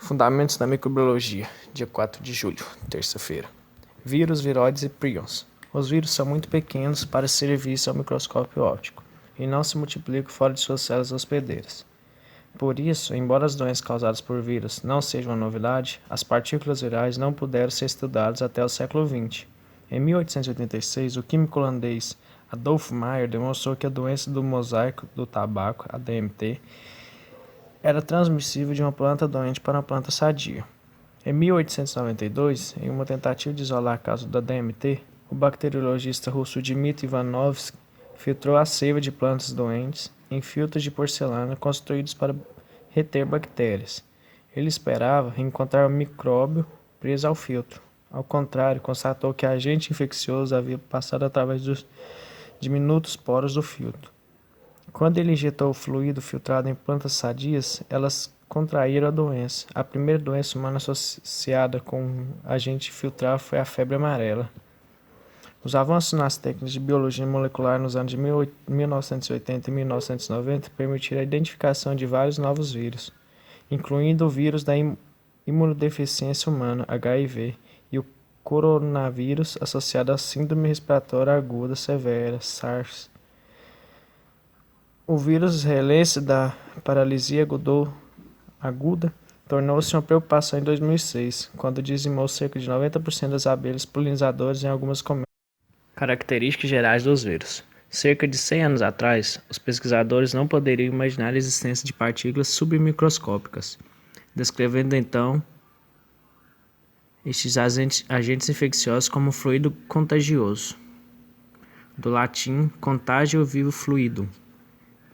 Fundamentos da microbiologia, dia 4 de julho, terça-feira. Vírus, viroides e prions. Os vírus são muito pequenos para serem vistos ao microscópio óptico e não se multiplicam fora de suas células hospedeiras. Por isso, embora as doenças causadas por vírus não sejam uma novidade, as partículas virais não puderam ser estudadas até o século XX. Em 1886, o químico holandês Adolf Meyer demonstrou que a doença do mosaico do tabaco, a DMT, era transmissível de uma planta doente para uma planta sadia. Em 1892, em uma tentativa de isolar a causa da DMT, o bacteriologista russo Dmitry Ivanovsky filtrou a seiva de plantas doentes em filtros de porcelana construídos para reter bactérias. Ele esperava encontrar um micróbio preso ao filtro. Ao contrário, constatou que o agente infeccioso havia passado através dos diminutos poros do filtro. Quando ele injetou o fluido filtrado em plantas sadias, elas contraíram a doença. A primeira doença humana associada com um agente filtrado foi a febre amarela. Os avanços nas técnicas de biologia molecular nos anos de 1980 e 1990 permitiram a identificação de vários novos vírus, incluindo o vírus da imunodeficiência humana, HIV, e o coronavírus associado à síndrome respiratória aguda severa, SARS. O vírus israelense da paralisia aguda tornou-se uma preocupação em 2006, quando dizimou cerca de 90% das abelhas polinizadoras em algumas colmeias. Características gerais dos vírus. Cerca de 100 anos atrás, os pesquisadores não poderiam imaginar a existência de partículas submicroscópicas, descrevendo então estes agentes infecciosos como fluido contagioso, do latim contagio vivo fluidum.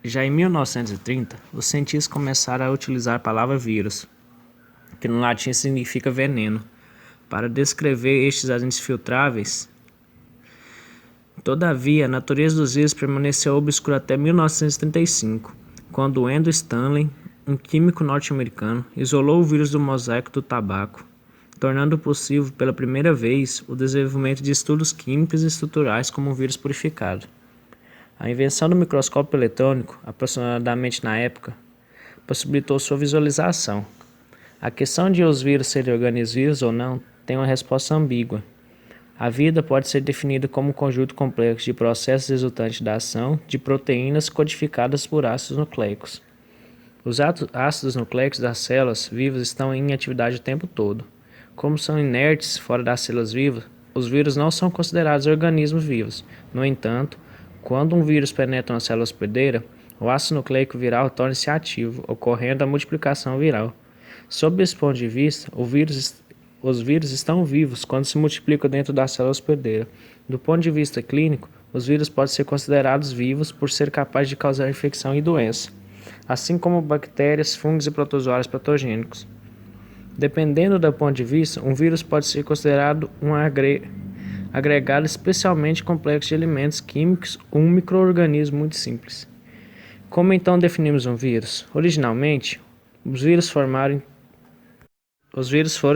Já em 1930, os cientistas começaram a utilizar a palavra vírus, que no latim significa veneno, para descrever estes agentes filtráveis. Todavia, a natureza dos vírus permaneceu obscura até 1935, quando Andrew Stanley, um químico norte-americano, isolou o vírus do mosaico do tabaco, tornando possível pela primeira vez o desenvolvimento de estudos químicos e estruturais como um vírus purificado. A invenção do microscópio eletrônico, aproximadamente na época, possibilitou sua visualização. A questão de os vírus serem organismos vivos ou não tem uma resposta ambígua. A vida pode ser definida como um conjunto complexo de processos resultantes da ação de proteínas codificadas por ácidos nucleicos. Os ácidos nucleicos das células vivas estão em atividade o tempo todo. Como são inertes fora das células vivas, os vírus não são considerados organismos vivos. No entanto, quando um vírus penetra uma célula hospedeira, o ácido nucleico viral torna-se ativo, ocorrendo a multiplicação viral. Sob esse ponto de vista, os vírus estão vivos quando se multiplicam dentro da célula hospedeira. Do ponto de vista clínico, os vírus podem ser considerados vivos por ser capazes de causar infecção e doença, assim como bactérias, fungos e protozoários patogênicos. Dependendo do ponto de vista, um vírus pode ser considerado um agregado especialmente complexo de elementos químicos ou um micro-organismo muito simples. Como então definimos um vírus? Originalmente, os vírus foram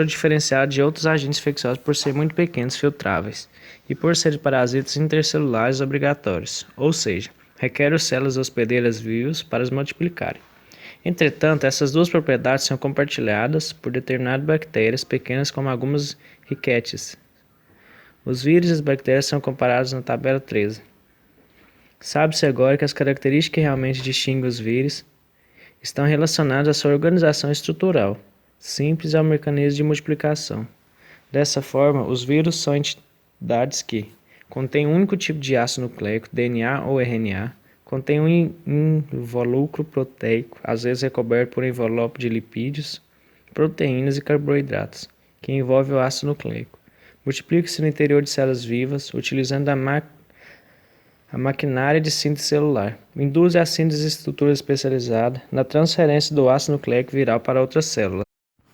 diferenciados de outros agentes infecciosos por serem muito pequenos e filtráveis, e por serem parasitas intercelulares obrigatórios, ou seja, requerem células hospedeiras vivas para se multiplicarem. Entretanto, essas duas propriedades são compartilhadas por determinadas bactérias pequenas como algumas riquetes. Os vírus e as bactérias são comparados na tabela 13. Sabe-se agora que as características que realmente distinguem os vírus estão relacionadas à sua organização estrutural, simples ao mecanismo de multiplicação. Dessa forma, os vírus são entidades que contêm um único tipo de ácido nucleico, DNA ou RNA, contém um invólucro proteico, às vezes recoberto por um envelope de lipídios, proteínas e carboidratos, que envolve o ácido nucleico. Multiplica-se no interior de células vivas, utilizando a maquinária de síntese celular. Induz a síntese de estrutura especializada na transferência do ácido nucleico viral para outras células.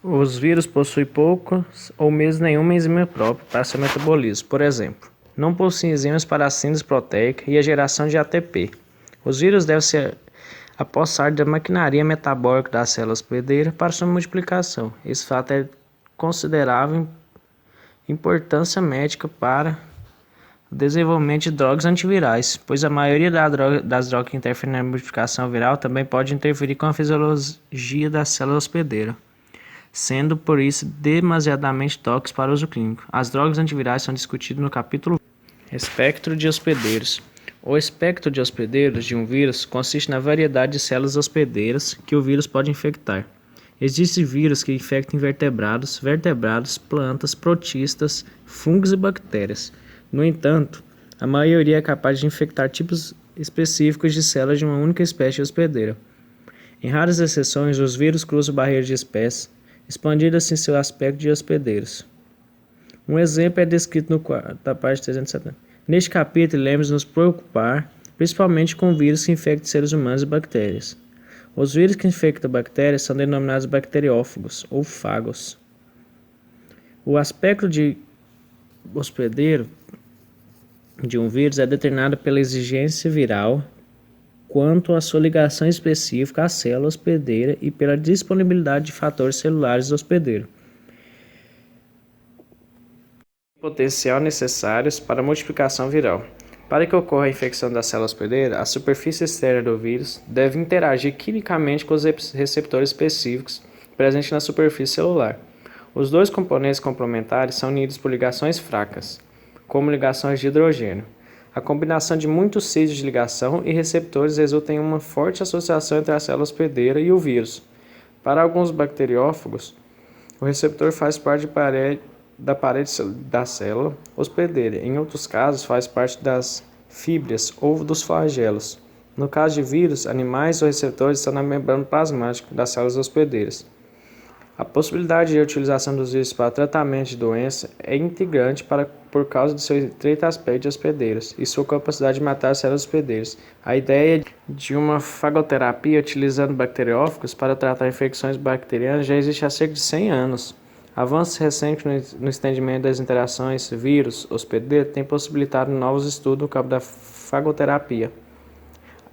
Os vírus possuem poucas ou mesmo nenhuma enzima própria para seu metabolismo. Por exemplo, não possuem enzimas para a síntese proteica e a geração de ATP. Os vírus devem se apossar da maquinaria metabólica da célula hospedeira para sua multiplicação. Esse fato é considerável importância médica para o desenvolvimento de drogas antivirais, pois a maioria das drogas que interferem na multiplicação viral também pode interferir com a fisiologia da célula hospedeira. sendo por isso demasiadamente tóxicos para uso clínico. As drogas antivirais são discutidas no capítulo Espectro de hospedeiros. O espectro de hospedeiros de um vírus consiste na variedade de células hospedeiras que o vírus pode infectar. Existem vírus que infectam vertebrados, plantas, protistas, fungos e bactérias. No entanto, a maioria é capaz de infectar tipos específicos de células de uma única espécie hospedeira. Em raras exceções, os vírus cruzam barreiras de espécies, expandindo assim seu aspecto de hospedeiros. Um exemplo é descrito da página 370. Neste capítulo, iremos nos preocupar principalmente com vírus que infectam seres humanos e bactérias. Os vírus que infectam bactérias são denominados bacteriófagos ou fagos. O aspecto de hospedeiro de um vírus é determinado pela exigência viral quanto à sua ligação específica à célula hospedeira e pela disponibilidade de fatores celulares do hospedeiro potencial necessários para a multiplicação viral. Para que ocorra a infecção da célula hospedeira, a superfície externa do vírus deve interagir quimicamente com os receptores específicos presentes na superfície celular. Os dois componentes complementares são unidos por ligações fracas, como ligações de hidrogênio. A combinação de muitos sítios de ligação e receptores resulta em uma forte associação entre a célula hospedeira e o vírus. Para alguns bacteriófagos, o receptor faz parte da parede da célula hospedeira. Em outros casos, faz parte das fíbrias ou dos flagelos. No caso de vírus, animais ou receptores estão na membrana plasmática das células hospedeiras. A possibilidade de utilização dos vírus para tratamento de doença é integrante por causa do seu estreito aspecto de hospedeiros e sua capacidade de matar células hospedeiras. A ideia de uma fagoterapia utilizando bacteriófagos para tratar infecções bacterianas já existe há cerca de 100 anos. Avanços recentes no entendimento das interações vírus-hospedeiro têm possibilitado novos estudos no campo da fagoterapia.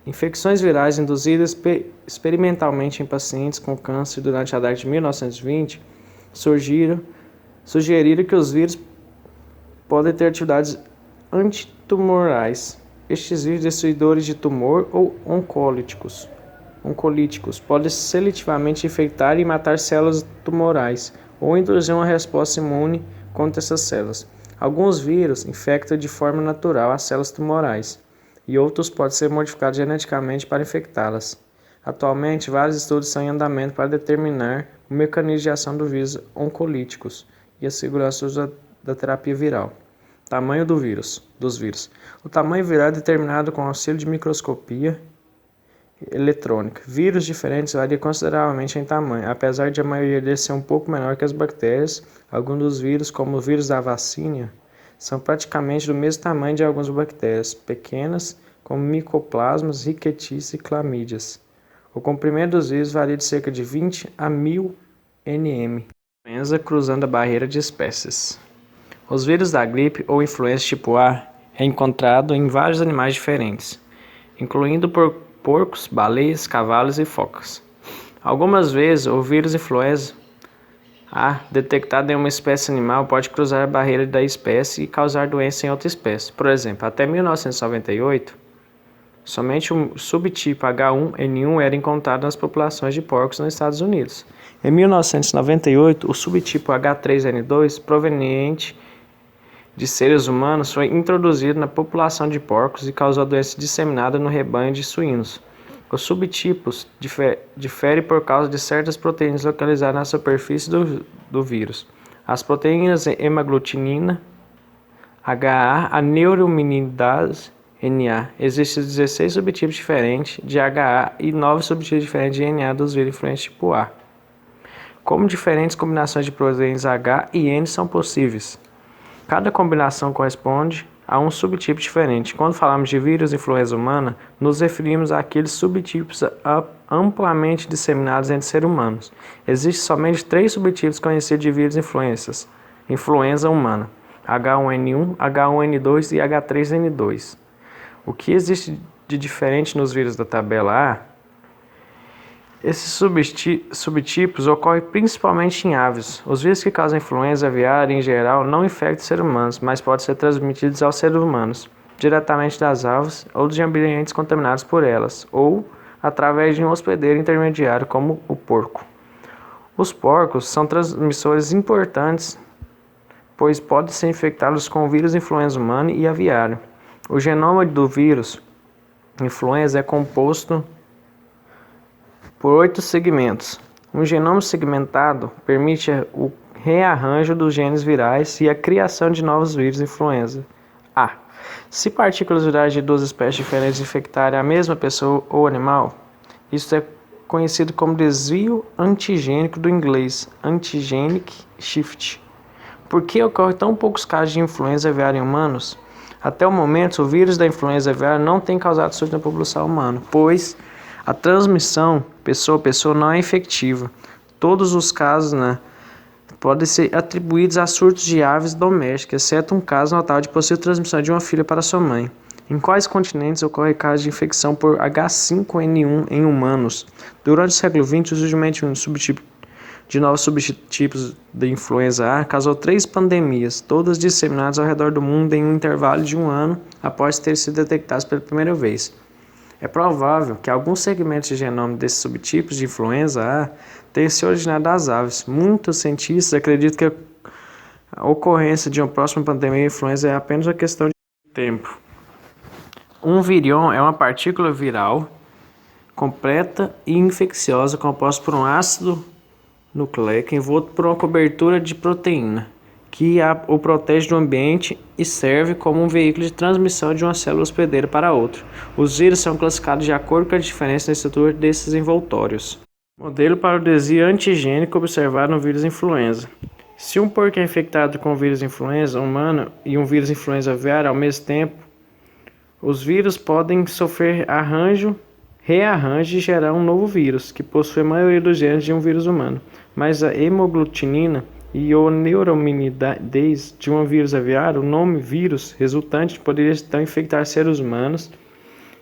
Infecções virais induzidas experimentalmente em pacientes com câncer durante a década de 1920 sugeriram que os vírus podem ter atividades antitumorais. Estes vírus destruidores de tumor ou oncolíticos podem seletivamente infectar e matar células tumorais ou induzir uma resposta imune contra essas células. Alguns vírus infectam de forma natural as células tumorais e outros podem ser modificados geneticamente para infectá-las. Atualmente, vários estudos estão em andamento para determinar o mecanismo de ação dos vírus oncolíticos e a segurança da terapia viral. Tamanho dos vírus. O tamanho viral é determinado com auxílio de microscopia eletrônica. Vírus diferentes variam consideravelmente em tamanho, apesar de a maioria deles ser um pouco menor que as bactérias. Alguns dos vírus, como o vírus da vacina, são praticamente do mesmo tamanho de algumas bactérias pequenas, como micoplasmas, riquetícias e clamídias. O comprimento dos vírus varia de cerca de 20 a 1000 nm. Influenza cruzando a barreira de espécies. Os vírus da gripe ou influenza tipo A é encontrado em vários animais diferentes, incluindo porcos, baleias, cavalos e focas. Algumas vezes, o vírus influenza A, detectado em uma espécie animal, pode cruzar a barreira da espécie e causar doença em outra espécie. Por exemplo, até 1998, somente o subtipo H1N1 era encontrado nas populações de porcos nos Estados Unidos. Em 1998, o subtipo H3N2, proveniente de seres humanos, foi introduzido na população de porcos e causou doença disseminada no rebanho de suínos. Os subtipos diferem por causa de certas proteínas localizadas na superfície do vírus. As proteínas hemaglutinina, HA, a neuraminidase, NA. Existem 16 subtipos diferentes de HA e 9 subtipos diferentes de NA dos vírus influentes tipo A. Como diferentes combinações de proteínas H e N são possíveis? Cada combinação corresponde a um subtipo diferente. Quando falamos de vírus influenza humana, nos referimos àqueles subtipos amplamente disseminados entre seres humanos. Existem somente 3 subtipos conhecidos de vírus influenza humana: H1N1, H1N2 e H3N2. O que existe de diferente nos vírus da tabela A? Esses subtipos ocorrem principalmente em aves. Os vírus que causam influenza aviária, em geral, não infectam seres humanos, mas podem ser transmitidos aos seres humanos, diretamente das aves ou de ambientes contaminados por elas, ou através de um hospedeiro intermediário, como o porco. Os porcos são transmissores importantes, pois podem ser infectados com o vírus influenza humano e aviário. O genoma do vírus influenza é composto por 8 segmentos. Um genoma segmentado permite o rearranjo dos genes virais e a criação de novos vírus influenza A. Se partículas virais de duas espécies diferentes infectarem a mesma pessoa ou animal, isso é conhecido como desvio antigênico, do inglês antigenic shift. Por que ocorrem tão poucos casos de influenza aviária em humanos? Até o momento, o vírus da influenza aviária não tem causado surto na população humana, pois a transmissão pessoa a pessoa não é efetiva. Todos os casos podem ser atribuídos a surtos de aves domésticas, exceto um caso notável de possível transmissão de uma filha para sua mãe. Em quais continentes ocorre casos de infecção por H5N1 em humanos? Durante o século XX, o surgimento de novos subtipos da influenza A causou 3 pandemias, todas disseminadas ao redor do mundo em um intervalo de 1 ano após ter sido detectadas pela primeira vez. É provável que alguns segmentos de genoma desses subtipos de influenza A tenham se originado das aves. Muitos cientistas acreditam que a ocorrência de uma próxima pandemia de influenza é apenas uma questão de tempo. Um virion é uma partícula viral completa e infecciosa composta por um ácido nucleico envolto por uma cobertura de proteína, que o protege do ambiente e serve como um veículo de transmissão de uma célula hospedeira para outra. Os vírus são classificados de acordo com a diferença na estrutura desses envoltórios. Modelo para o desvio antigênico observado no vírus influenza. Se um porco é infectado com o vírus influenza humano e um vírus influenza aviário ao mesmo tempo, os vírus podem sofrer rearranjo e gerar um novo vírus, que possui a maioria dos genes de um vírus humano. Mas a hemoglutinina e a neuraminidase de um vírus aviário, o nome vírus resultante poderia então infectar seres humanos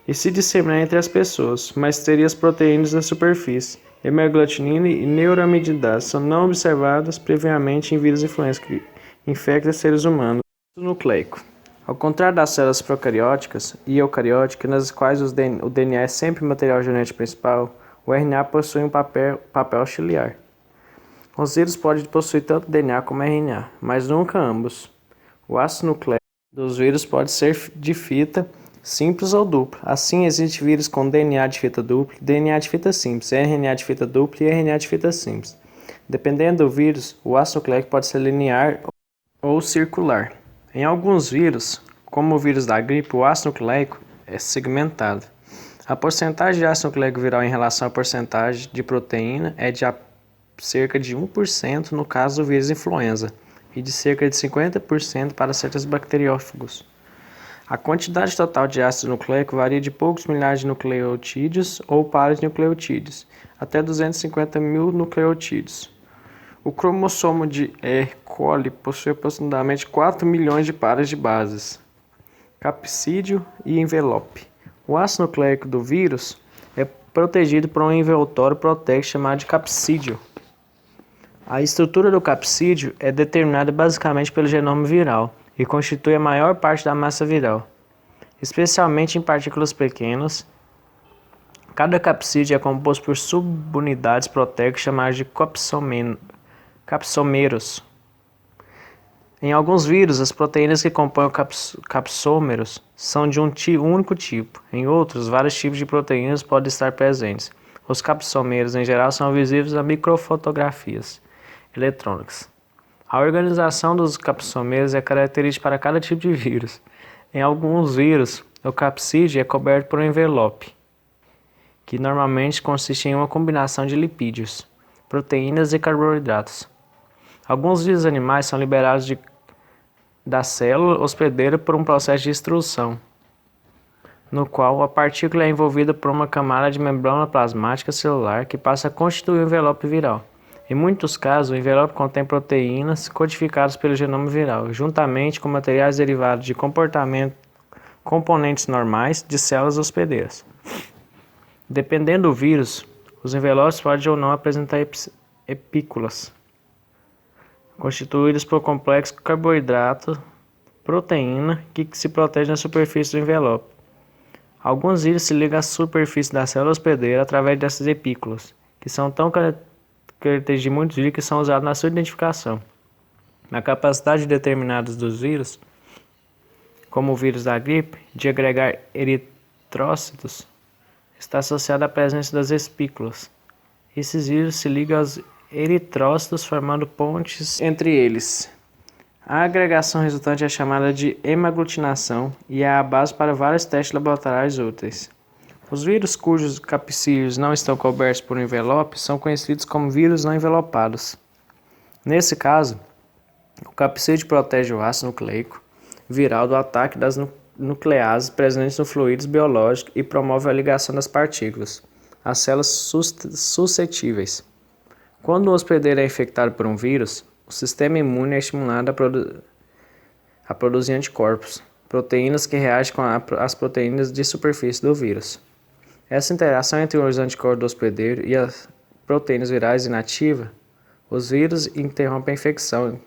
e se disseminar entre as pessoas, mas teria as proteínas na superfície. Hemaglutinina e neuraminidase são não observadas previamente em vírus influenza que infectam seres humanos. Nucleico. Ao contrário das células procarióticas e eucarióticas, nas quais o DNA é sempre o material genético principal, o RNA possui um papel auxiliar. Os vírus podem possuir tanto DNA como RNA, mas nunca ambos. O ácido nucleico dos vírus pode ser de fita simples ou dupla. Assim, existe vírus com DNA de fita dupla, DNA de fita simples, RNA de fita dupla e RNA de fita simples. Dependendo do vírus, o ácido nucleico pode ser linear ou circular. Em alguns vírus, como o vírus da gripe, o ácido nucleico é segmentado. A porcentagem de ácido nucleico viral em relação à porcentagem de proteína é de cerca de 1% no caso do vírus influenza e de cerca de 50% para certos bacteriófagos. A quantidade total de ácido nucleico varia de poucos milhares de nucleotídeos ou pares de nucleotídeos até 250 mil nucleotídeos. O cromossomo de E. coli possui aproximadamente 4 milhões de pares de bases, capsídeo e envelope. O ácido nucleico do vírus é protegido por um envoltório proteico chamado de capsídeo. A estrutura do capsídeo é determinada basicamente pelo genoma viral e constitui a maior parte da massa viral, especialmente em partículas pequenas. Cada capsídeo é composto por subunidades proteicas chamadas de capsômeros. Em alguns vírus, as proteínas que compõem os capsômeros são de um único tipo. Em outros, vários tipos de proteínas podem estar presentes. Os capsômeros, em geral, são visíveis a microfotografias eletrônicas. A organização dos capsômeros é característica para cada tipo de vírus. Em alguns vírus, o capsídeo é coberto por um envelope, que normalmente consiste em uma combinação de lipídios, proteínas e carboidratos. Alguns vírus animais são liberados da célula hospedeira por um processo de extrusão, no qual a partícula é envolvida por uma camada de membrana plasmática celular que passa a constituir o envelope viral. Em muitos casos, o envelope contém proteínas codificadas pelo genoma viral, juntamente com materiais derivados de componentes normais de células hospedeiras. Dependendo do vírus, os envelopes podem ou não apresentar espículas, constituídas por complexo carboidrato, proteína, que se protege na superfície do envelope. Alguns vírus se ligam à superfície da célula hospedeira através dessas espículas, que são tão características de muitos vírus que são usados na sua identificação. A capacidade determinada dos vírus, como o vírus da gripe, de agregar eritrócitos, está associada à presença das espículas. Esses vírus se ligam aos eritrócitos formando pontes entre eles. A agregação resultante é chamada de hemaglutinação e é a base para vários testes laboratoriais úteis. Os vírus cujos capsídeos não estão cobertos por um envelope são conhecidos como vírus não envelopados. Nesse caso, o capsídeo protege o ácido nucleico viral do ataque das nucleases presentes no fluidos biológicos e promove a ligação das partículas, as células suscetíveis. Quando o hospedeiro é infectado por um vírus, o sistema imune é estimulado a produzir anticorpos, proteínas que reagem com as proteínas de superfície do vírus. Essa interação entre os anticorpos do hospedeiro e as proteínas virais inativas, os vírus interrompem a infecção.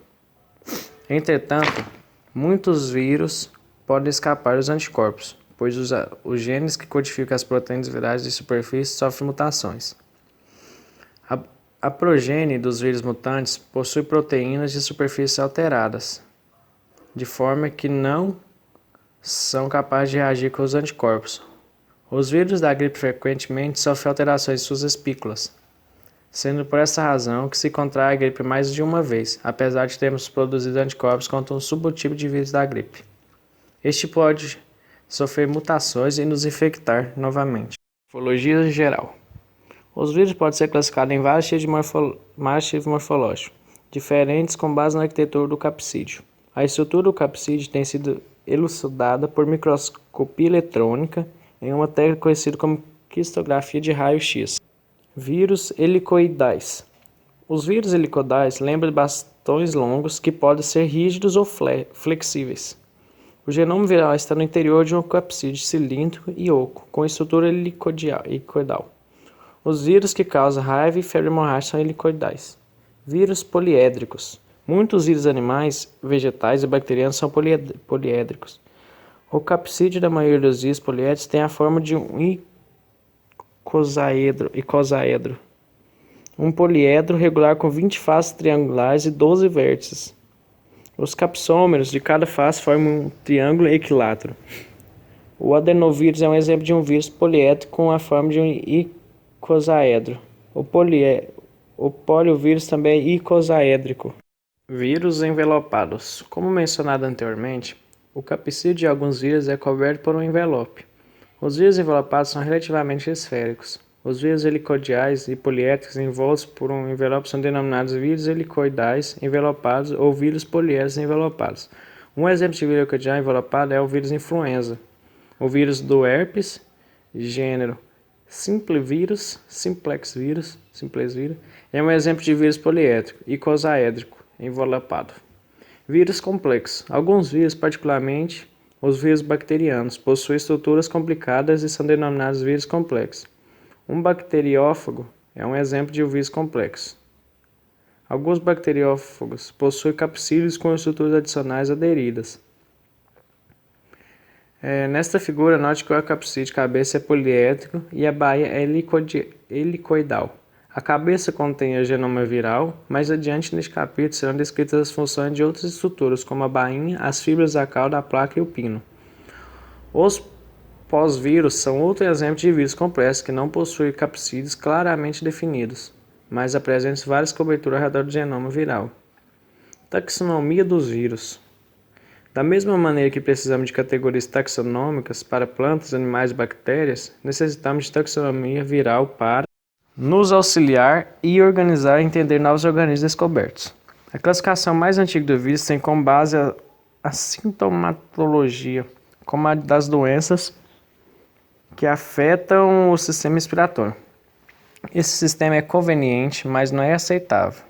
Entretanto, muitos vírus podem escapar dos anticorpos, pois os genes que codificam as proteínas virais de superfície sofrem mutações. A progenie dos vírus mutantes possui proteínas de superfície alteradas, de forma que não são capazes de reagir com os anticorpos. Os vírus da gripe frequentemente sofrem alterações em suas espículas, sendo por essa razão que se contrai a gripe mais de uma vez, apesar de termos produzido anticorpos contra um subtipo de vírus da gripe. Este pode sofrer mutações e nos infectar novamente. Morfologia geral. Os vírus podem ser classificados em vários tipos morfológicos, diferentes com base na arquitetura do capsídeo. A estrutura do capsídeo tem sido elucidada por microscopia eletrônica em uma técnica conhecida como cristografia de raio-x. Vírus helicoidais. Os vírus helicoidais lembram bastões longos que podem ser rígidos ou flexíveis. O genoma viral está no interior de um capsídeo cilíndrico e oco, com estrutura helicoidal. Os vírus que causam raiva e febre hemorrágica são helicoidais. Vírus poliédricos. Muitos vírus animais, vegetais e bacterianos são poliédricos. O capsídeo da maioria dos vírus poliédricos tem a forma de um icosaedro. Um poliedro regular com 20 faces triangulares e 12 vértices. Os capsômeros de cada face formam um triângulo equilátero. O adenovírus é um exemplo de um vírus poliédrico com a forma de um icosaedro. O poliovírus também é icosaédrico. Vírus envelopados. Como mencionado anteriormente, o capsídeo de alguns vírus é coberto por um envelope. Os vírus envelopados são relativamente esféricos. Os vírus helicoidais e poliédricos envoltos por um envelope são denominados vírus helicoidais envelopados ou vírus poliédricos envelopados. Um exemplo de vírus helicoidal envelopado é o vírus influenza. O vírus do herpes, gênero simplex vírus, é um exemplo de vírus poliédrico, icosaédrico, envelopado. Vírus complexos. Alguns vírus, particularmente os vírus bacterianos, possuem estruturas complicadas e são denominados vírus complexos. Um bacteriófago é um exemplo de um vírus complexo. Alguns bacteriófagos possuem capsídeos com estruturas adicionais aderidas. Nesta figura, note que o capsídeo de cabeça é poliédrico e a baía é helicoidal. A cabeça contém o genoma viral. Mais adiante neste capítulo serão descritas as funções de outras estruturas, como a bainha, as fibras da cauda, a placa e o pino. Os pós-vírus são outro exemplo de vírus complexos que não possuem capsídeos claramente definidos, mas apresentam várias coberturas ao redor do genoma viral. Taxonomia dos vírus. Da mesma maneira que precisamos de categorias taxonômicas para plantas, animais e bactérias, necessitamos de taxonomia viral para nos auxiliar e organizar e entender novos organismos descobertos. A classificação mais antiga do vírus tem como base a sintomatologia, como a das doenças que afetam o sistema respiratório. Esse sistema é conveniente, mas não é aceitável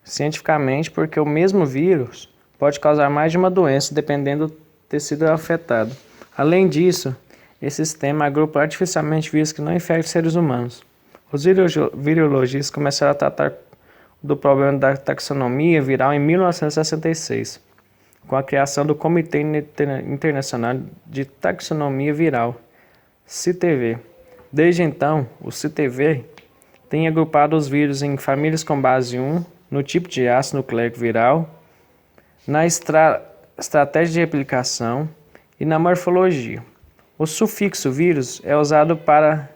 cientificamente, porque o mesmo vírus pode causar mais de uma doença dependendo do tecido afetado. Além disso, esse sistema agrupa artificialmente vírus que não infectam seres humanos. Os virologistas começaram a tratar do problema da taxonomia viral em 1966, com a criação do Comitê Internacional de Taxonomia Viral, CITV. Desde então, o CITV tem agrupado os vírus em famílias com base 1, no tipo de ácido nucleico viral, na estratégia de replicação e na morfologia. O sufixo vírus é usado para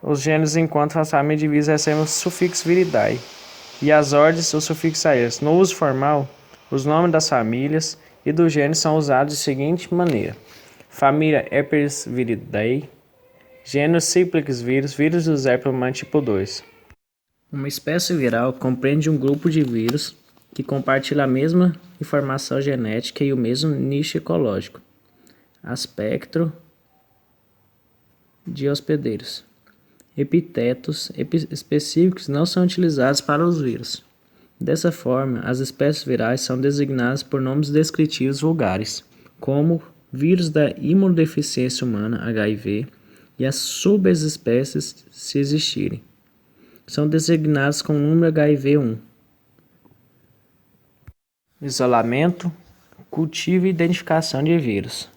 os gêneros, enquanto a família de vírus recebe o sufixo viridae e as ordens o sufixo aeres. No uso formal, os nomes das famílias e dos gêneros são usados de seguinte maneira: família Herpesviridae, gênero Simplex vírus, vírus do Zerpelman tipo 2. Uma espécie viral compreende um grupo de vírus que compartilha a mesma informação genética e o mesmo nicho ecológico, aspecto de hospedeiros. Epitetos específicos não são utilizados para os vírus. Dessa forma, as espécies virais são designadas por nomes descritivos vulgares, como vírus da imunodeficiência humana, HIV, e as subespécies, se existirem, são designadas com o número HIV1. Isolamento, cultivo e identificação de vírus.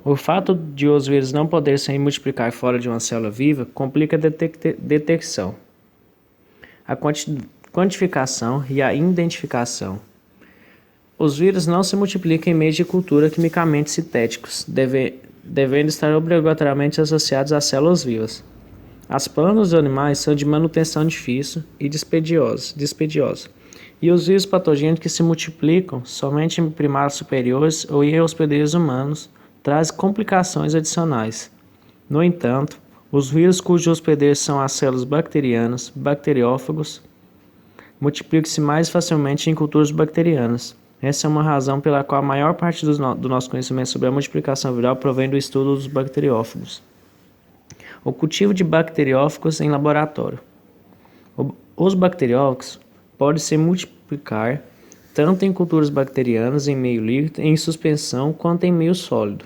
O fato de os vírus não poderem se multiplicar fora de uma célula viva complica a detecção, a quantificação e a identificação. Os vírus não se multiplicam em meios de cultura quimicamente sintéticos, devendo estar obrigatoriamente associados a células vivas. As plantas dos animais são de manutenção difícil e dispendiosa, e os vírus patogênicos que se multiplicam somente em primatas superiores ou em hospedeiros humanos trazem complicações adicionais. No entanto, os vírus cujos hospedeiros são as células bacterianas, bacteriófagos, multiplicam-se mais facilmente em culturas bacterianas. Essa é uma razão pela qual a maior parte do nosso conhecimento sobre a multiplicação viral provém do estudo dos bacteriófagos. O cultivo de bacteriófagos em laboratório. Os bacteriófagos podem se multiplicar tanto em culturas bacterianas em meio líquido, em suspensão, quanto em meio sólido.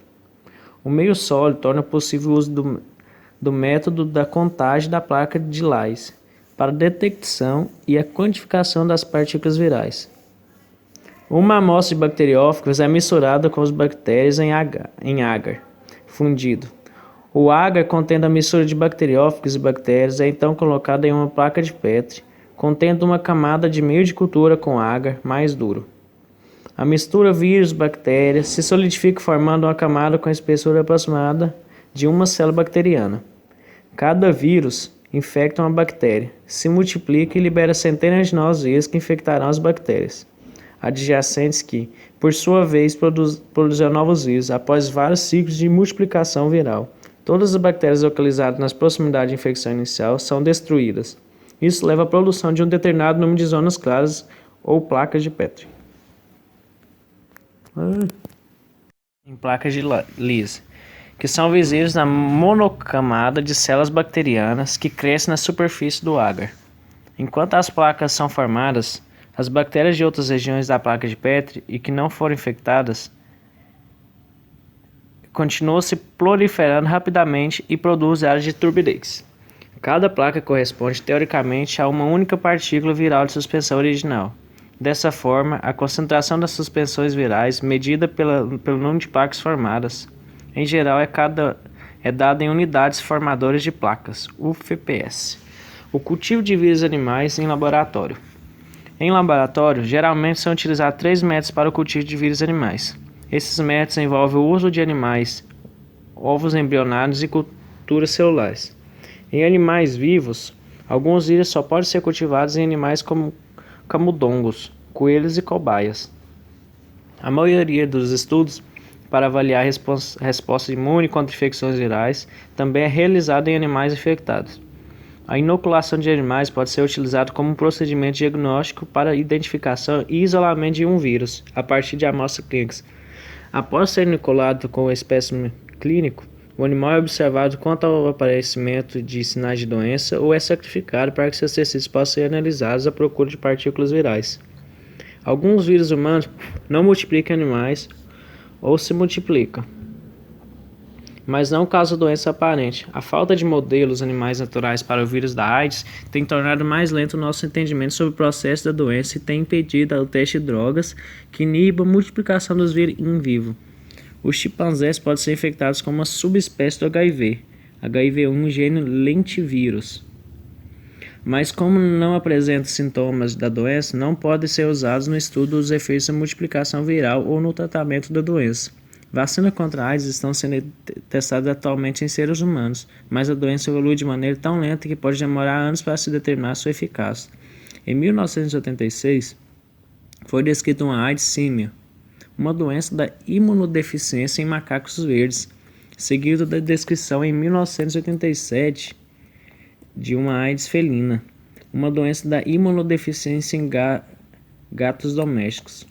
O meio sólido torna possível o uso do método da contagem da placa de Lies para a detecção e a quantificação das partículas virais. Uma amostra de bacteriófagos é misturada com as bactérias em agar fundido. O agar contendo a mistura de bacteriófagos e bactérias é então colocado em uma placa de Petri, contendo uma camada de meio de cultura com agar mais duro. A mistura vírus-bactéria se solidifica formando uma camada com a espessura aproximada de uma célula bacteriana. Cada vírus infecta uma bactéria, se multiplica e libera centenas de novos vírus que infectarão as bactérias adjacentes que, por sua vez, produzirão novos vírus após vários ciclos de multiplicação viral. Todas as bactérias localizadas nas proximidades de infecção inicial são destruídas. Isso leva à produção de um determinado número de zonas claras ou placas de Petri. Em placas de Lies, que são visíveis na monocamada de células bacterianas que crescem na superfície do agar. Enquanto as placas são formadas, as bactérias de outras regiões da placa de Petri e que não foram infectadas continuam se proliferando rapidamente e produzem áreas de turbidez. Cada placa corresponde teoricamente a uma única partícula viral de suspensão original. Dessa forma, a concentração das suspensões virais, medida pelo número de placas formadas, em geral é dada em unidades formadoras de placas, UFPS. O cultivo de vírus animais em laboratório. Em laboratório, geralmente são utilizados 3 métodos para o cultivo de vírus animais. Esses métodos envolvem o uso de animais, ovos embrionários e culturas celulares. Em animais vivos, alguns vírus só podem ser cultivados em animais como camundongos, coelhos e cobaias. A maioria dos estudos para avaliar a resposta imune contra infecções virais também é realizada em animais infectados. A inoculação de animais pode ser utilizada como um procedimento diagnóstico para a identificação e isolamento de um vírus, a partir de amostras clínicas. Após ser inoculado com o espécime clínico, o animal é observado quanto ao aparecimento de sinais de doença ou é sacrificado para que seus tecidos possam ser analisados à procura de partículas virais. Alguns vírus humanos não multiplicam em animais ou se multiplicam, mas não causam doença aparente. A falta de modelos animais naturais para o vírus da AIDS tem tornado mais lento o nosso entendimento sobre o processo da doença e tem impedido o teste de drogas que inibam a multiplicação dos vírus em vivo. Os chimpanzés podem ser infectados com uma subespécie do HIV, HIV1 gênero lentivírus. mas como não apresentam sintomas da doença, não podem ser usados no estudo dos efeitos da multiplicação viral ou no tratamento da doença. Vacinas contra a AIDS estão sendo testadas atualmente em seres humanos, mas a doença evolui de maneira tão lenta que pode demorar anos para se determinar sua eficácia. Em 1986, foi descrita uma AIDS símia, uma doença da imunodeficiência em macacos verdes, seguido da descrição em 1987 de uma AIDS felina, uma doença da imunodeficiência em gatos domésticos.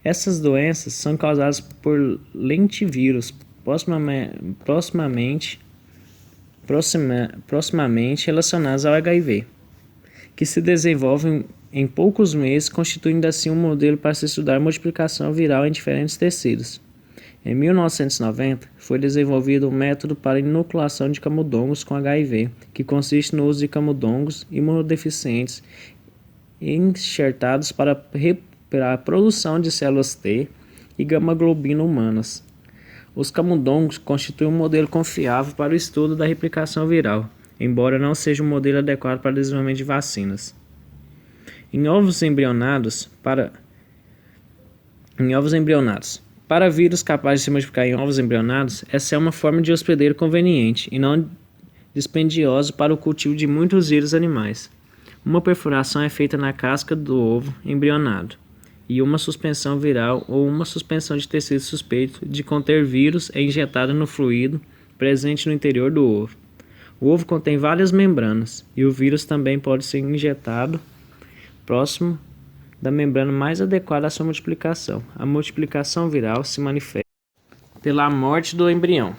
Essas doenças são causadas por lentivírus, proximamente relacionados ao HIV, que se desenvolvem em poucos meses, constituindo assim um modelo para se estudar a multiplicação viral em diferentes tecidos. Em 1990, foi desenvolvido um método para inoculação de camundongos com HIV, que consiste no uso de camundongos imunodeficientes enxertados para a produção de células T e gama-globina humanas. Os camundongos constituem um modelo confiável para o estudo da replicação viral, embora não seja um modelo adequado para o desenvolvimento de vacinas. Em ovos embrionados, para vírus capazes de se multiplicar em ovos embrionados, essa é uma forma de hospedeiro conveniente e não dispendiosa para o cultivo de muitos vírus animais. Uma perfuração é feita na casca do ovo embrionado e uma suspensão viral ou uma suspensão de tecido suspeito de conter vírus é injetada no fluido presente no interior do ovo. O ovo contém várias membranas e o vírus também pode ser injetado próximo da membrana mais adequada à sua multiplicação. A multiplicação viral se manifesta pela morte do embrião,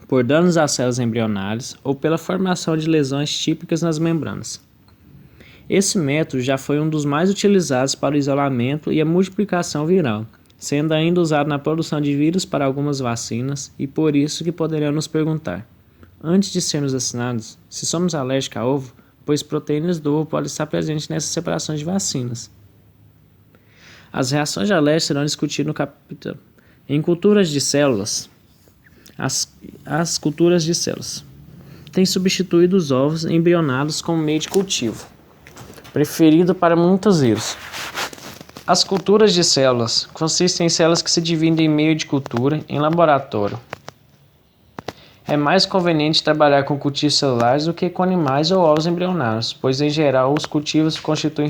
por danos às células embrionárias ou pela formação de lesões típicas nas membranas. Esse método já foi um dos mais utilizados para o isolamento e a multiplicação viral, sendo ainda usado na produção de vírus para algumas vacinas, e por isso que poderão nos perguntar, antes de sermos vacinados, se somos alérgicos a ovo, pois proteínas do ovo podem estar presentes nessas separações de vacinas. As reações de alergia serão discutidas no capítulo. Em culturas de células, as culturas de células têm substituído os ovos embrionados como meio de cultivo, preferido para muitos vírus. As culturas de células consistem em células que se dividem em meio de cultura em laboratório. É mais conveniente trabalhar com cultivos celulares do que com animais ou ovos embrionários, pois em geral os cultivos constituem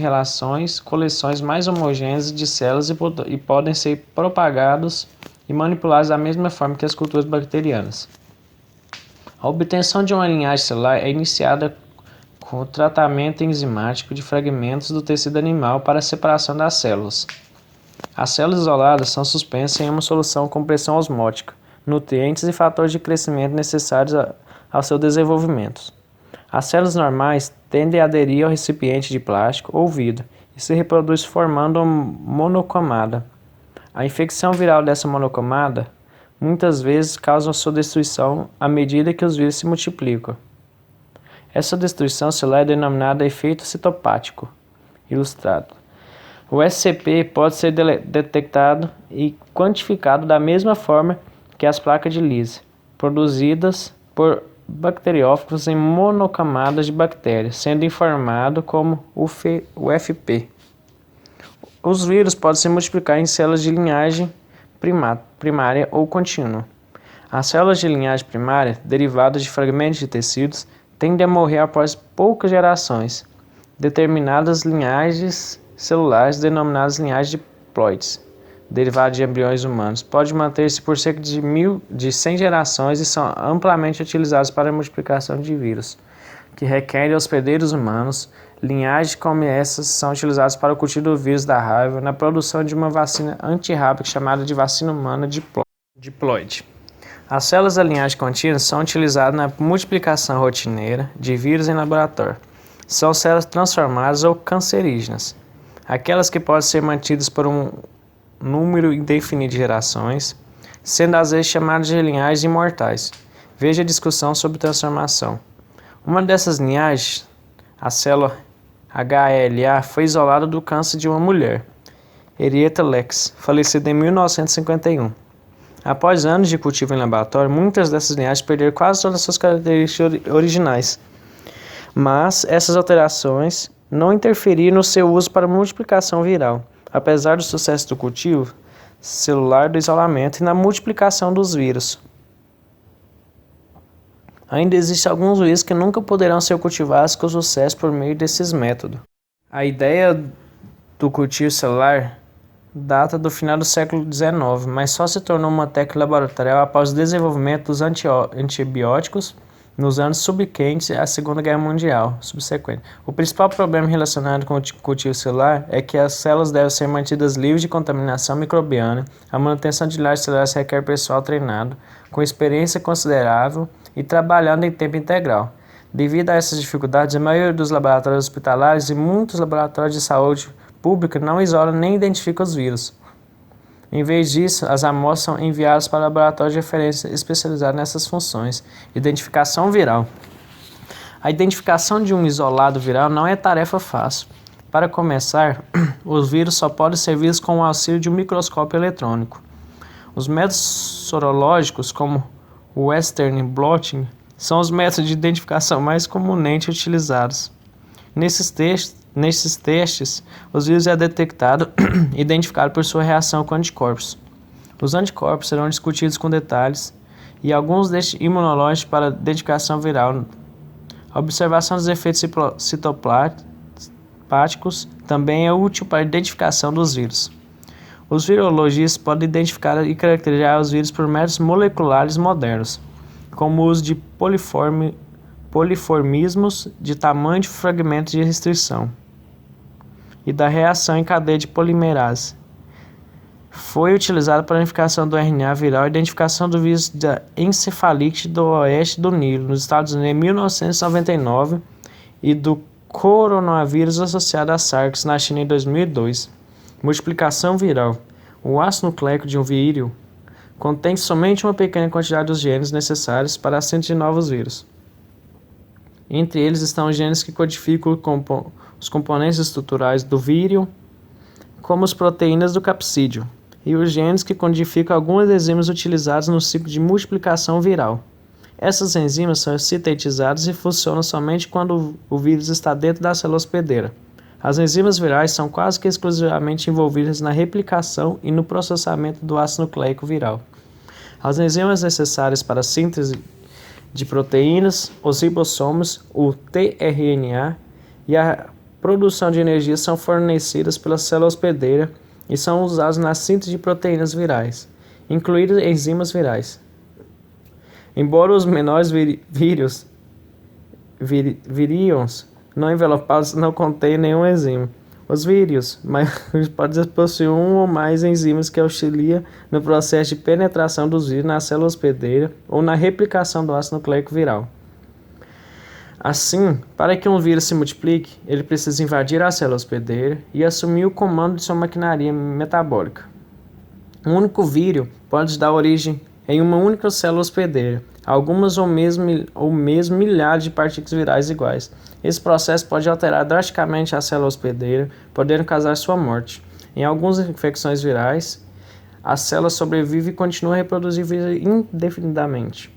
coleções mais homogêneas de células e podem ser propagados e manipulados da mesma forma que as culturas bacterianas. A obtenção de uma linhagem celular é iniciada com o tratamento enzimático de fragmentos do tecido animal para a separação das células. As células isoladas são suspensas em uma solução com pressão osmótica, nutrientes e fatores de crescimento necessários ao seu desenvolvimento. As células normais tendem a aderir ao recipiente de plástico ou vidro e se reproduzem formando uma monocamada. A infecção viral dessa monocamada muitas vezes causa sua destruição à medida que os vírus se multiplicam. Essa destruição celular é denominada efeito citopático. Ilustrado. O SCP pode ser detectado e quantificado da mesma forma que as placas de Lise, produzidas por bacteriófagos em monocamadas de bactérias, sendo informado como o FP. Os vírus podem se multiplicar em células de linhagem primária ou contínua. As células de linhagem primária, derivadas de fragmentos de tecidos, tendem a morrer após poucas gerações. Determinadas linhagens celulares, denominadas linhagens diploides, derivadas de embriões humanos, podem manter-se por cerca de 100 gerações e são amplamente utilizadas para a multiplicação de vírus, que requerem hospedeiros humanos. Linhagens como essas são utilizadas para o cultivo do vírus da raiva na produção de uma vacina antirrábica chamada de vacina humana diploide. As células da linhagem contínua são utilizadas na multiplicação rotineira de vírus em laboratório. São células transformadas ou cancerígenas, aquelas que podem ser mantidas por um número indefinido de gerações, sendo às vezes chamadas de linhagens imortais. Veja a discussão sobre transformação. Uma dessas linhagens, a célula HLA, foi isolada do câncer de uma mulher, Henrietta Lacks, falecida em 1951. Após anos de cultivo em laboratório, muitas dessas linhagens perderam quase todas as suas características originais. Mas essas alterações não interferiram no seu uso para multiplicação viral, apesar do sucesso do cultivo celular do isolamento e na multiplicação dos vírus. Ainda existem alguns vírus que nunca poderão ser cultivados com sucesso por meio desses métodos. A ideia do cultivo celular data do final do século XIX, mas só se tornou uma técnica laboratorial após o desenvolvimento dos antibióticos nos anos subsequentes à Segunda Guerra Mundial. O principal problema relacionado com o cultivo celular é que as células devem ser mantidas livres de contaminação microbiana. A manutenção de lajes celulares requer pessoal treinado, com experiência considerável e trabalhando em tempo integral. Devido a essas dificuldades, a maioria dos laboratórios hospitalares e muitos laboratórios de saúde pública não isolam nem identificam os vírus. Em vez disso, as amostras são enviadas para laboratórios de referência especializados nessas funções. Identificação viral. A identificação de um isolado viral não é tarefa fácil. Para começar, os vírus só podem ser vistos com o auxílio de um microscópio eletrônico. Os métodos sorológicos, como o Western blotting, são os métodos de identificação mais comumente utilizados. Nesses testes, os vírus é detectado e identificado por sua reação com anticorpos. Os anticorpos serão discutidos com detalhes e alguns destes imunológicos para identificação viral. A observação dos efeitos citopláticos também é útil para a identificação dos vírus. Os virologistas podem identificar e caracterizar os vírus por métodos moleculares modernos, como o uso de poliformismos de tamanho de fragmentos de restrição e da reação em cadeia de polimerase. Foi utilizado para a identificação do RNA viral e identificação do vírus da encefalite do oeste do Nilo, nos Estados Unidos, em 1999, e do coronavírus associado a SARS, na China, em 2002. Multiplicação viral. O ácido nucleico de um vírio contém somente uma pequena quantidade dos genes necessários para a síntese de novos vírus. Entre eles estão os genes que codificam os componentes estruturais do vírio, como as proteínas do capsídeo, e os genes que codificam algumas enzimas utilizadas no ciclo de multiplicação viral. Essas enzimas são sintetizadas e funcionam somente quando o vírus está dentro da célula hospedeira. As enzimas virais são quase que exclusivamente envolvidas na replicação e no processamento do ácido nucleico viral. As enzimas necessárias para a síntese de proteínas, os ribossomos, o tRNA e a produção de energia são fornecidas pela célula hospedeira e são usados na síntese de proteínas virais, incluídas enzimas virais. Embora os menores vírions não envelopados não contêm nenhuma enzima, os vírios podem possuir um ou mais enzimas que auxiliam no processo de penetração dos vírus na célula hospedeira ou na replicação do ácido nucleico viral. Assim, para que um vírus se multiplique, ele precisa invadir a célula hospedeira e assumir o comando de sua maquinaria metabólica. Um único vírus pode dar origem em uma única célula hospedeira, algumas ou mesmo milhares de partículas virais iguais. Esse processo pode alterar drasticamente a célula hospedeira, podendo causar sua morte. Em algumas infecções virais, a célula sobrevive e continua a reproduzir vírus indefinidamente.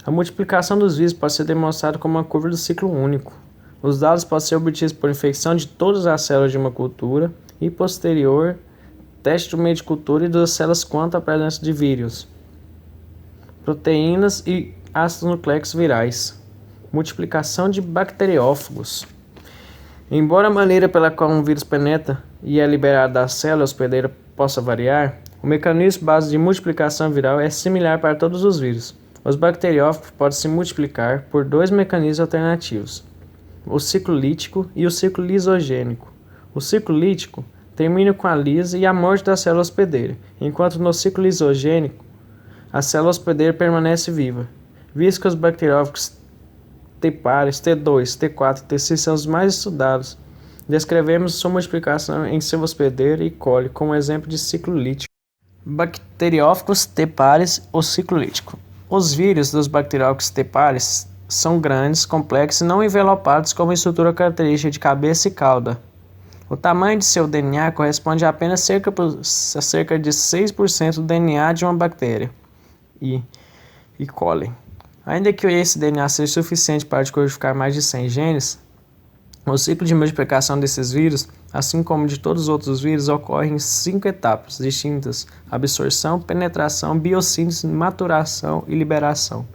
A multiplicação dos vírus pode ser demonstrada como uma curva do ciclo único. Os dados podem ser obtidos por infecção de todas as células de uma cultura e posterior teste do meio de cultura e das células quanto à presença de vírus, proteínas e ácidos nucleicos virais. Multiplicação de bacteriófagos. Embora a maneira pela qual um vírus penetra e é liberado da célula hospedeira possa variar, o mecanismo base de multiplicação viral é similar para todos os vírus. Os bacteriófagos podem se multiplicar por dois mecanismos alternativos, o ciclo lítico e o ciclo lisogênico. O ciclo lítico termina com a lise e a morte da célula hospedeira, enquanto no ciclo lisogênico a célula hospedeira permanece viva. Visto que os bacteriófagos T. pares, T2, T4 e T6 são os mais estudados, descrevemos sua multiplicação em célula hospedeira e coli como exemplo de ciclo lítico. Bacteriófagos T. pares ou ciclo lítico. Os vírus dos bacteriófagos T. pares são grandes, complexos e não envelopados com uma estrutura característica de cabeça e cauda. O tamanho de seu DNA corresponde a apenas cerca de 6% do DNA de uma bactéria, E. coli. Ainda que esse DNA seja suficiente para decodificar mais de 100 genes, o ciclo de multiplicação desses vírus, assim como de todos os outros vírus, ocorre em 5 etapas distintas: absorção, penetração, biossíntese, maturação e liberação.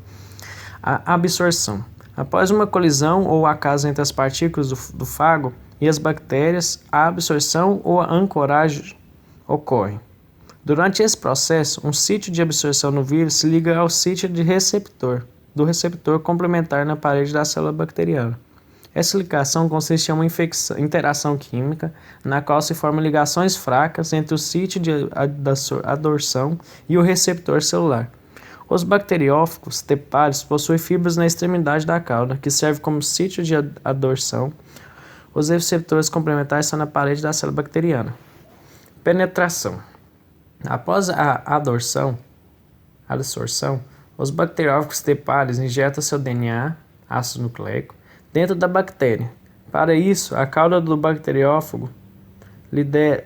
A absorção. Após uma colisão ou acaso entre as partículas do fago e as bactérias, a absorção ou a ancoragem ocorre. Durante esse processo, um sítio de absorção no vírus se liga ao sítio do receptor complementar na parede da célula bacteriana. Essa ligação consiste em uma interação química, na qual se formam ligações fracas entre o sítio de adsorção e o receptor celular. Os bacteriófagos tepários possuem fibras na extremidade da cauda, que serve como sítio de adsorção. Os receptores complementares são na parede da célula bacteriana. Penetração. Após a adsorção, os bacteriófagos tepários injetam seu DNA, ácido nucleico, dentro da bactéria. Para isso, a cauda do bacteriófago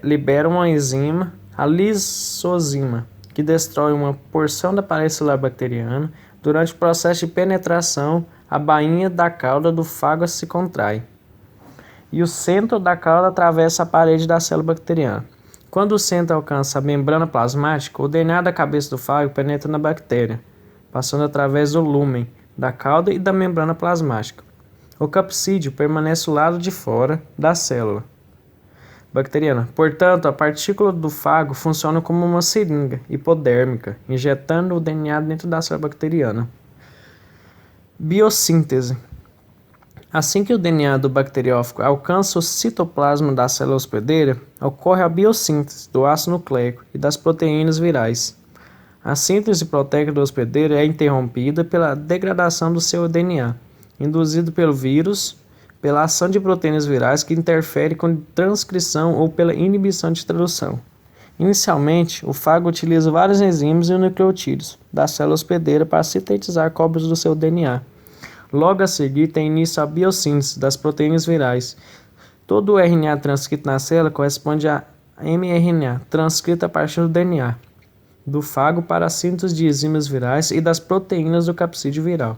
libera uma enzima, a lisozima, que destrói uma porção da parede celular bacteriana. Durante o processo de penetração, a bainha da cauda do fago se contrai e o centro da cauda atravessa a parede da célula bacteriana. Quando o centro alcança a membrana plasmática, o DNA da cabeça do fago penetra na bactéria, passando através do lúmen da cauda e da membrana plasmática. O capsídeo permanece do lado de fora da célula bacteriana. Portanto, a partícula do fago funciona como uma seringa hipodérmica, injetando o DNA dentro da célula bacteriana. Biossíntese. Assim que o DNA do bacteriófago alcança o citoplasma da célula hospedeira, ocorre a biossíntese do ácido nucleico e das proteínas virais. A síntese proteica do hospedeiro é interrompida pela degradação do seu DNA, induzido pelo vírus, pela ação de proteínas virais que interferem com transcrição ou pela inibição de tradução. Inicialmente, o fago utiliza várias enzimas e nucleotídeos da célula hospedeira para sintetizar cópias do seu DNA. Logo a seguir, tem início a biossíntese das proteínas virais. Todo o RNA transcrito na célula corresponde a mRNA, transcrito a partir do DNA do fago para a síntese de enzimas virais e das proteínas do capsídeo viral.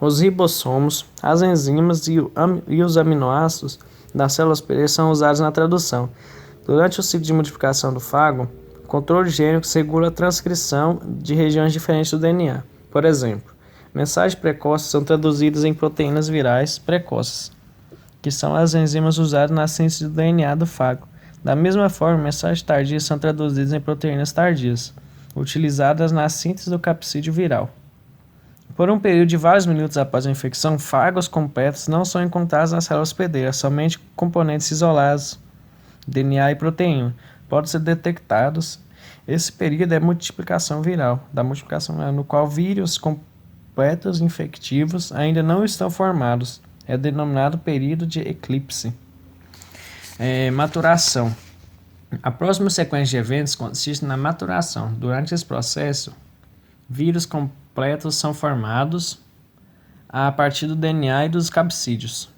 Os ribossomos, as enzimas e os aminoácidos das células hospedeira são usados na tradução. Durante o ciclo de multiplicação do fago, o controle gênico regula a transcrição de regiões diferentes do DNA. Por exemplo, mensagens precoces são traduzidas em proteínas virais precoces, que são as enzimas usadas na síntese do DNA do fago. Da mesma forma, mensagens tardias são traduzidas em proteínas tardias, utilizadas na síntese do capsídeo viral. Por um período de vários minutos após a infecção, fagos completos não são encontrados na célula hospedeira, somente componentes isolados, DNA e proteína, podem ser detectados. Esse período é multiplicação viral, no qual vírus completos infectivos ainda não estão formados. É denominado período de eclipse. Maturação. A próxima sequência de eventos consiste na maturação. Durante esse processo, vírus completos são formados a partir do DNA e dos capsídeos.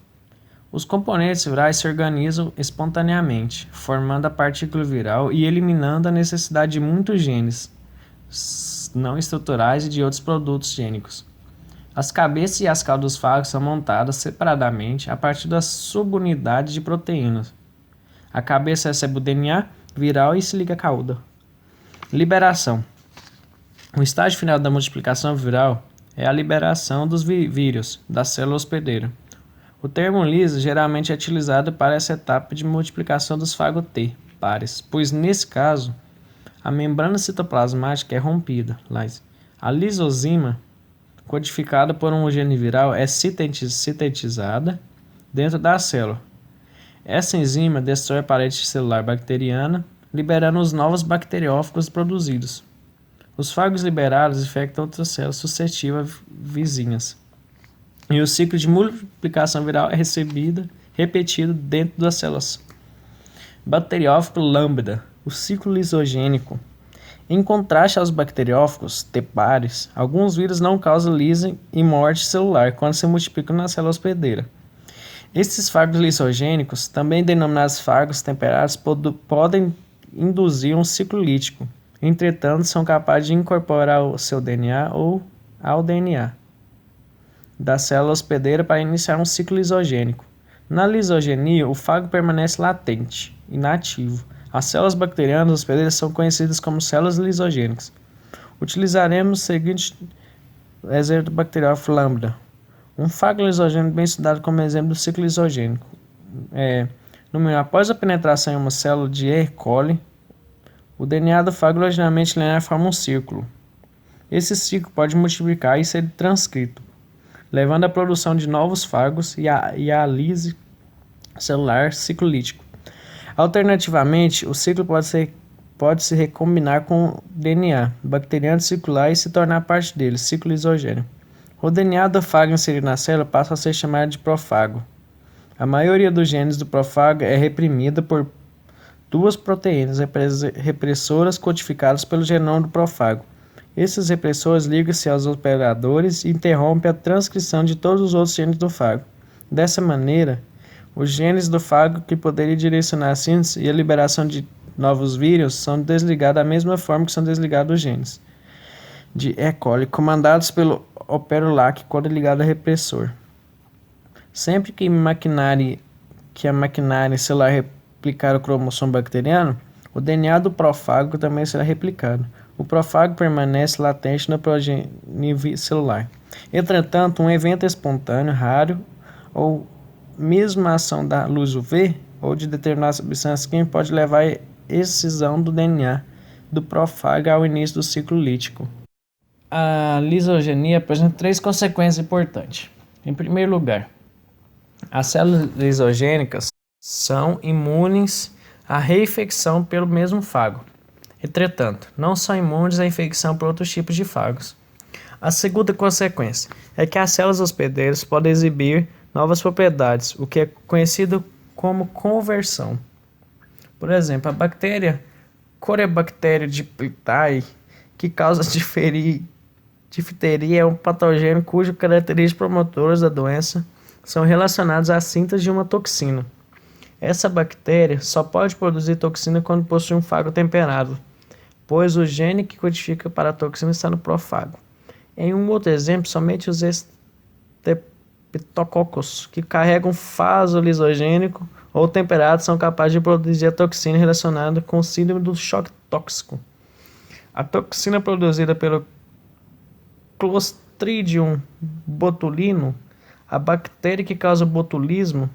Os componentes virais se organizam espontaneamente, formando a partícula viral e eliminando a necessidade de muitos genes não estruturais e de outros produtos gênicos. As cabeças e as caudas dos fagos são montadas separadamente a partir das subunidades de proteínas. A cabeça recebe o DNA viral e se liga à cauda. Liberação. O estágio final da multiplicação viral é a liberação dos vírus da célula hospedeira. O termo lisa geralmente é utilizado para essa etapa de multiplicação dos fagos T pares, pois nesse caso a membrana citoplasmática é rompida. A lisozima, codificada por um gene viral, é sintetizada dentro da célula. Essa enzima destrói a parede celular bacteriana, liberando os novos bacteriófagos produzidos. Os fagos liberados infectam outras células suscetíveis vizinhas. E o ciclo de multiplicação viral é repetido dentro das células. Bacteriófago lambda, o ciclo lisogênico. Em contraste aos bacteriófagos tepares, alguns vírus não causam lise e morte celular quando se multiplicam na célula hospedeira. Esses fagos lisogênicos, também denominados fagos temperados, podem induzir um ciclo lítico. Entretanto, são capazes de incorporar o seu DNA ou ao DNA da célula hospedeira para iniciar um ciclo lisogênico. Na lisogenia, o fago permanece latente, inativo. As células bacterianas hospedeiras são conhecidas como células lisogênicas. Utilizaremos o seguinte exemplo do bacteriófago lambda. Um fago lisogênico bem estudado como exemplo do ciclo lisogênico. Após a penetração em uma célula de E. coli, o DNA do fago logicamente linear forma um círculo. Esse ciclo pode multiplicar e ser transcrito, levando à produção de novos fagos e à lise celular ciclo lítico. Alternativamente, o ciclo pode se recombinar com o DNA bacteriano circular e se tornar parte dele, ciclo lisogênico. O DNA do fago inserido na célula passa a ser chamado de profago. A maioria dos genes do profago é reprimida por duas proteínas repressoras codificadas pelo genoma do profago. Esses repressores ligam-se aos operadores e interrompem a transcrição de todos os outros genes do fago. Dessa maneira, os genes do fago que poderiam direcionar a síntese e a liberação de novos vírus são desligados da mesma forma que são desligados os genes de E. coli, comandados pelo operolac quando ligado a repressor. Sempre que a maquinária celular replicar o cromossomo bacteriano, o DNA do profago também será replicado. O profago permanece latente na progênie celular. Entretanto, um evento espontâneo, raro, ou mesmo a ação da luz UV ou de determinadas substâncias químicas pode levar à excisão do DNA do profago ao início do ciclo lítico. A lisogenia apresenta três consequências importantes. Em primeiro lugar, as células lisogênicas são imunes à reinfecção pelo mesmo fago. Entretanto, não são imunes à infecção por outros tipos de fagos. A segunda consequência é que as células hospedeiras podem exibir novas propriedades, o que é conhecido como conversão. Por exemplo, a bactéria Corybacterium diphtheriae, que causa difteria, é um patogênio cujas características promotoras da doença são relacionadas à síntese de uma toxina. Essa bactéria só pode produzir toxina quando possui um fago temperado, pois o gene que codifica para a toxina está no profago. Em um outro exemplo, somente os Streptococcus, que carregam faso lisogênico ou temperado, são capazes de produzir a toxina relacionada com o síndrome do choque tóxico. A toxina produzida pelo Clostridium botulinum, a bactéria que causa o botulismo,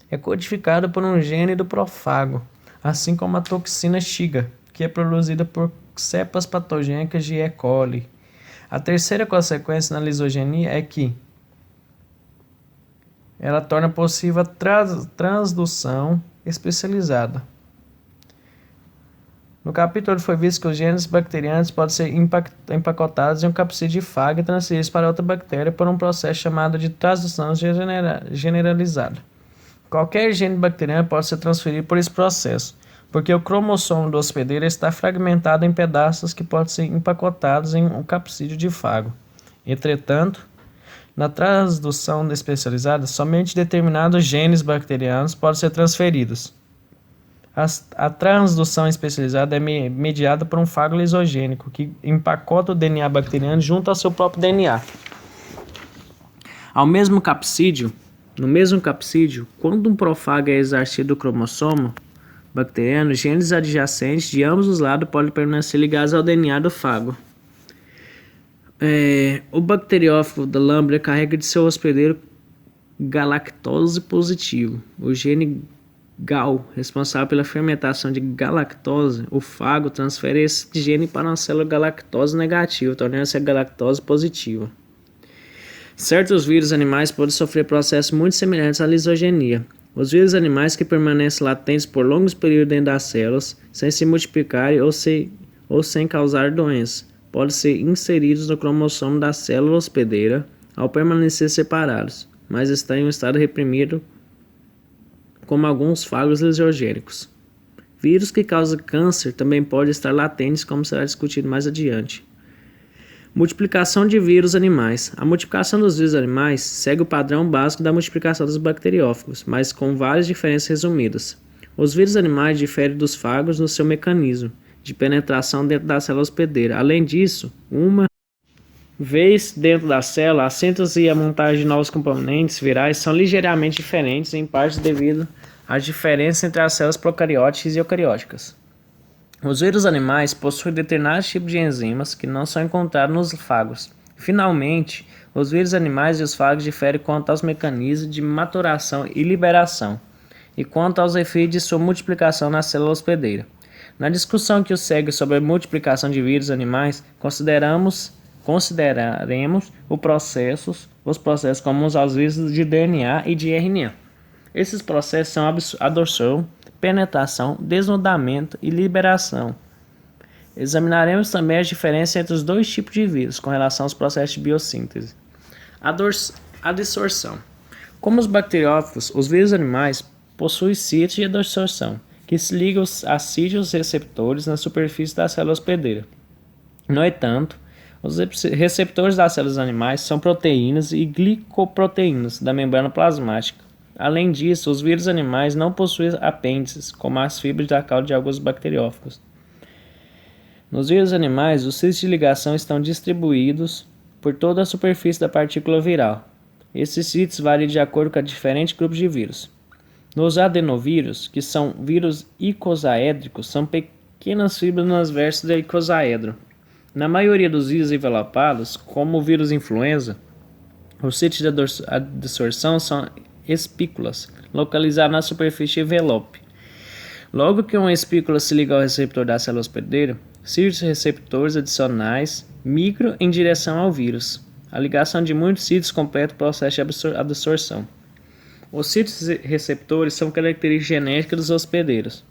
é codificada por um gene do profago, assim como a toxina Shiga, que é produzida por cepas patogênicas de E. coli. A terceira consequência na lisogenia é que ela torna possível a transdução especializada. No capítulo foi visto que os genes bacterianos podem ser empacotados em um capsídeo de fago e transferidos para outra bactéria por um processo chamado de transdução generalizada. Qualquer gene bacteriano pode ser transferido por esse processo, porque o cromossomo do hospedeiro está fragmentado em pedaços que podem ser empacotados em um capsídeo de fago. Entretanto, na transdução especializada, somente determinados genes bacterianos podem ser transferidos. A transdução especializada é mediada por um fago lisogênico, que empacota o DNA bacteriano junto ao seu próprio DNA. No mesmo capsídeo, quando um profago é exarcido do cromossomo bacteriano, genes adjacentes de ambos os lados podem permanecer ligados ao DNA do fago. O bacteriófago da lambda carrega de seu hospedeiro galactose positivo. O gene GAL, responsável pela fermentação de galactose, o fago transfere esse gene para uma célula galactose negativa, tornando-se a galactose positiva. Certos vírus animais podem sofrer processos muito semelhantes à lisogenia. Os vírus animais que permanecem latentes por longos períodos dentro das células, sem se multiplicarem ou sem causar doença, podem ser inseridos no cromossomo da célula hospedeira ao permanecer separados, mas estão em um estado reprimido, como alguns fagos lisogênicos. Vírus que causam câncer também podem estar latentes, como será discutido mais adiante. Multiplicação de vírus animais. A multiplicação dos vírus animais segue o padrão básico da multiplicação dos bacteriófagos, mas com várias diferenças resumidas. Os vírus animais diferem dos fagos no seu mecanismo de penetração dentro da célula hospedeira. Além disso, uma vez dentro da célula, a síntese e a montagem de novos componentes virais são ligeiramente diferentes, em parte devido às diferenças entre as células procarióticas e eucarióticas. Os vírus animais possuem determinados tipos de enzimas que não são encontrados nos fagos. Finalmente, os vírus animais e os fagos diferem quanto aos mecanismos de maturação e liberação, e quanto aos efeitos de sua multiplicação na célula hospedeira. Na discussão que o segue sobre a multiplicação de vírus animais, consideraremos os processos comuns aos vírus de DNA e de RNA. Esses processos são absorção, penetração, desnudamento e liberação. Examinaremos também as diferenças entre os dois tipos de vírus com relação aos processos de biossíntese. A dissorção. Como os bacteriófagos, os vírus animais possuem sítios de adsorção, que se ligam a sítios receptores na superfície da célula hospedeira. No entanto, os receptores das células animais são proteínas e glicoproteínas da membrana plasmática. Além disso, os vírus animais não possuem apêndices, como as fibras da cauda de alguns bacteriófagos. Nos vírus animais, os sítios de ligação estão distribuídos por toda a superfície da partícula viral. Esses sítios variam de acordo com diferentes grupos de vírus. Nos adenovírus, que são vírus icosaédricos, são pequenas fibras nas vestes do icosaedro. Na maioria dos vírus envelopados, como o vírus influenza, os sítios de adsorção são espículas, localizadas na superfície envelope. Logo que uma espícula se liga ao receptor da célula hospedeira, sítios receptores adicionais migram em direção ao vírus. A ligação de muitos sítios completa o processo de adsorção. Os sítios receptores são características genéticas dos hospedeiros.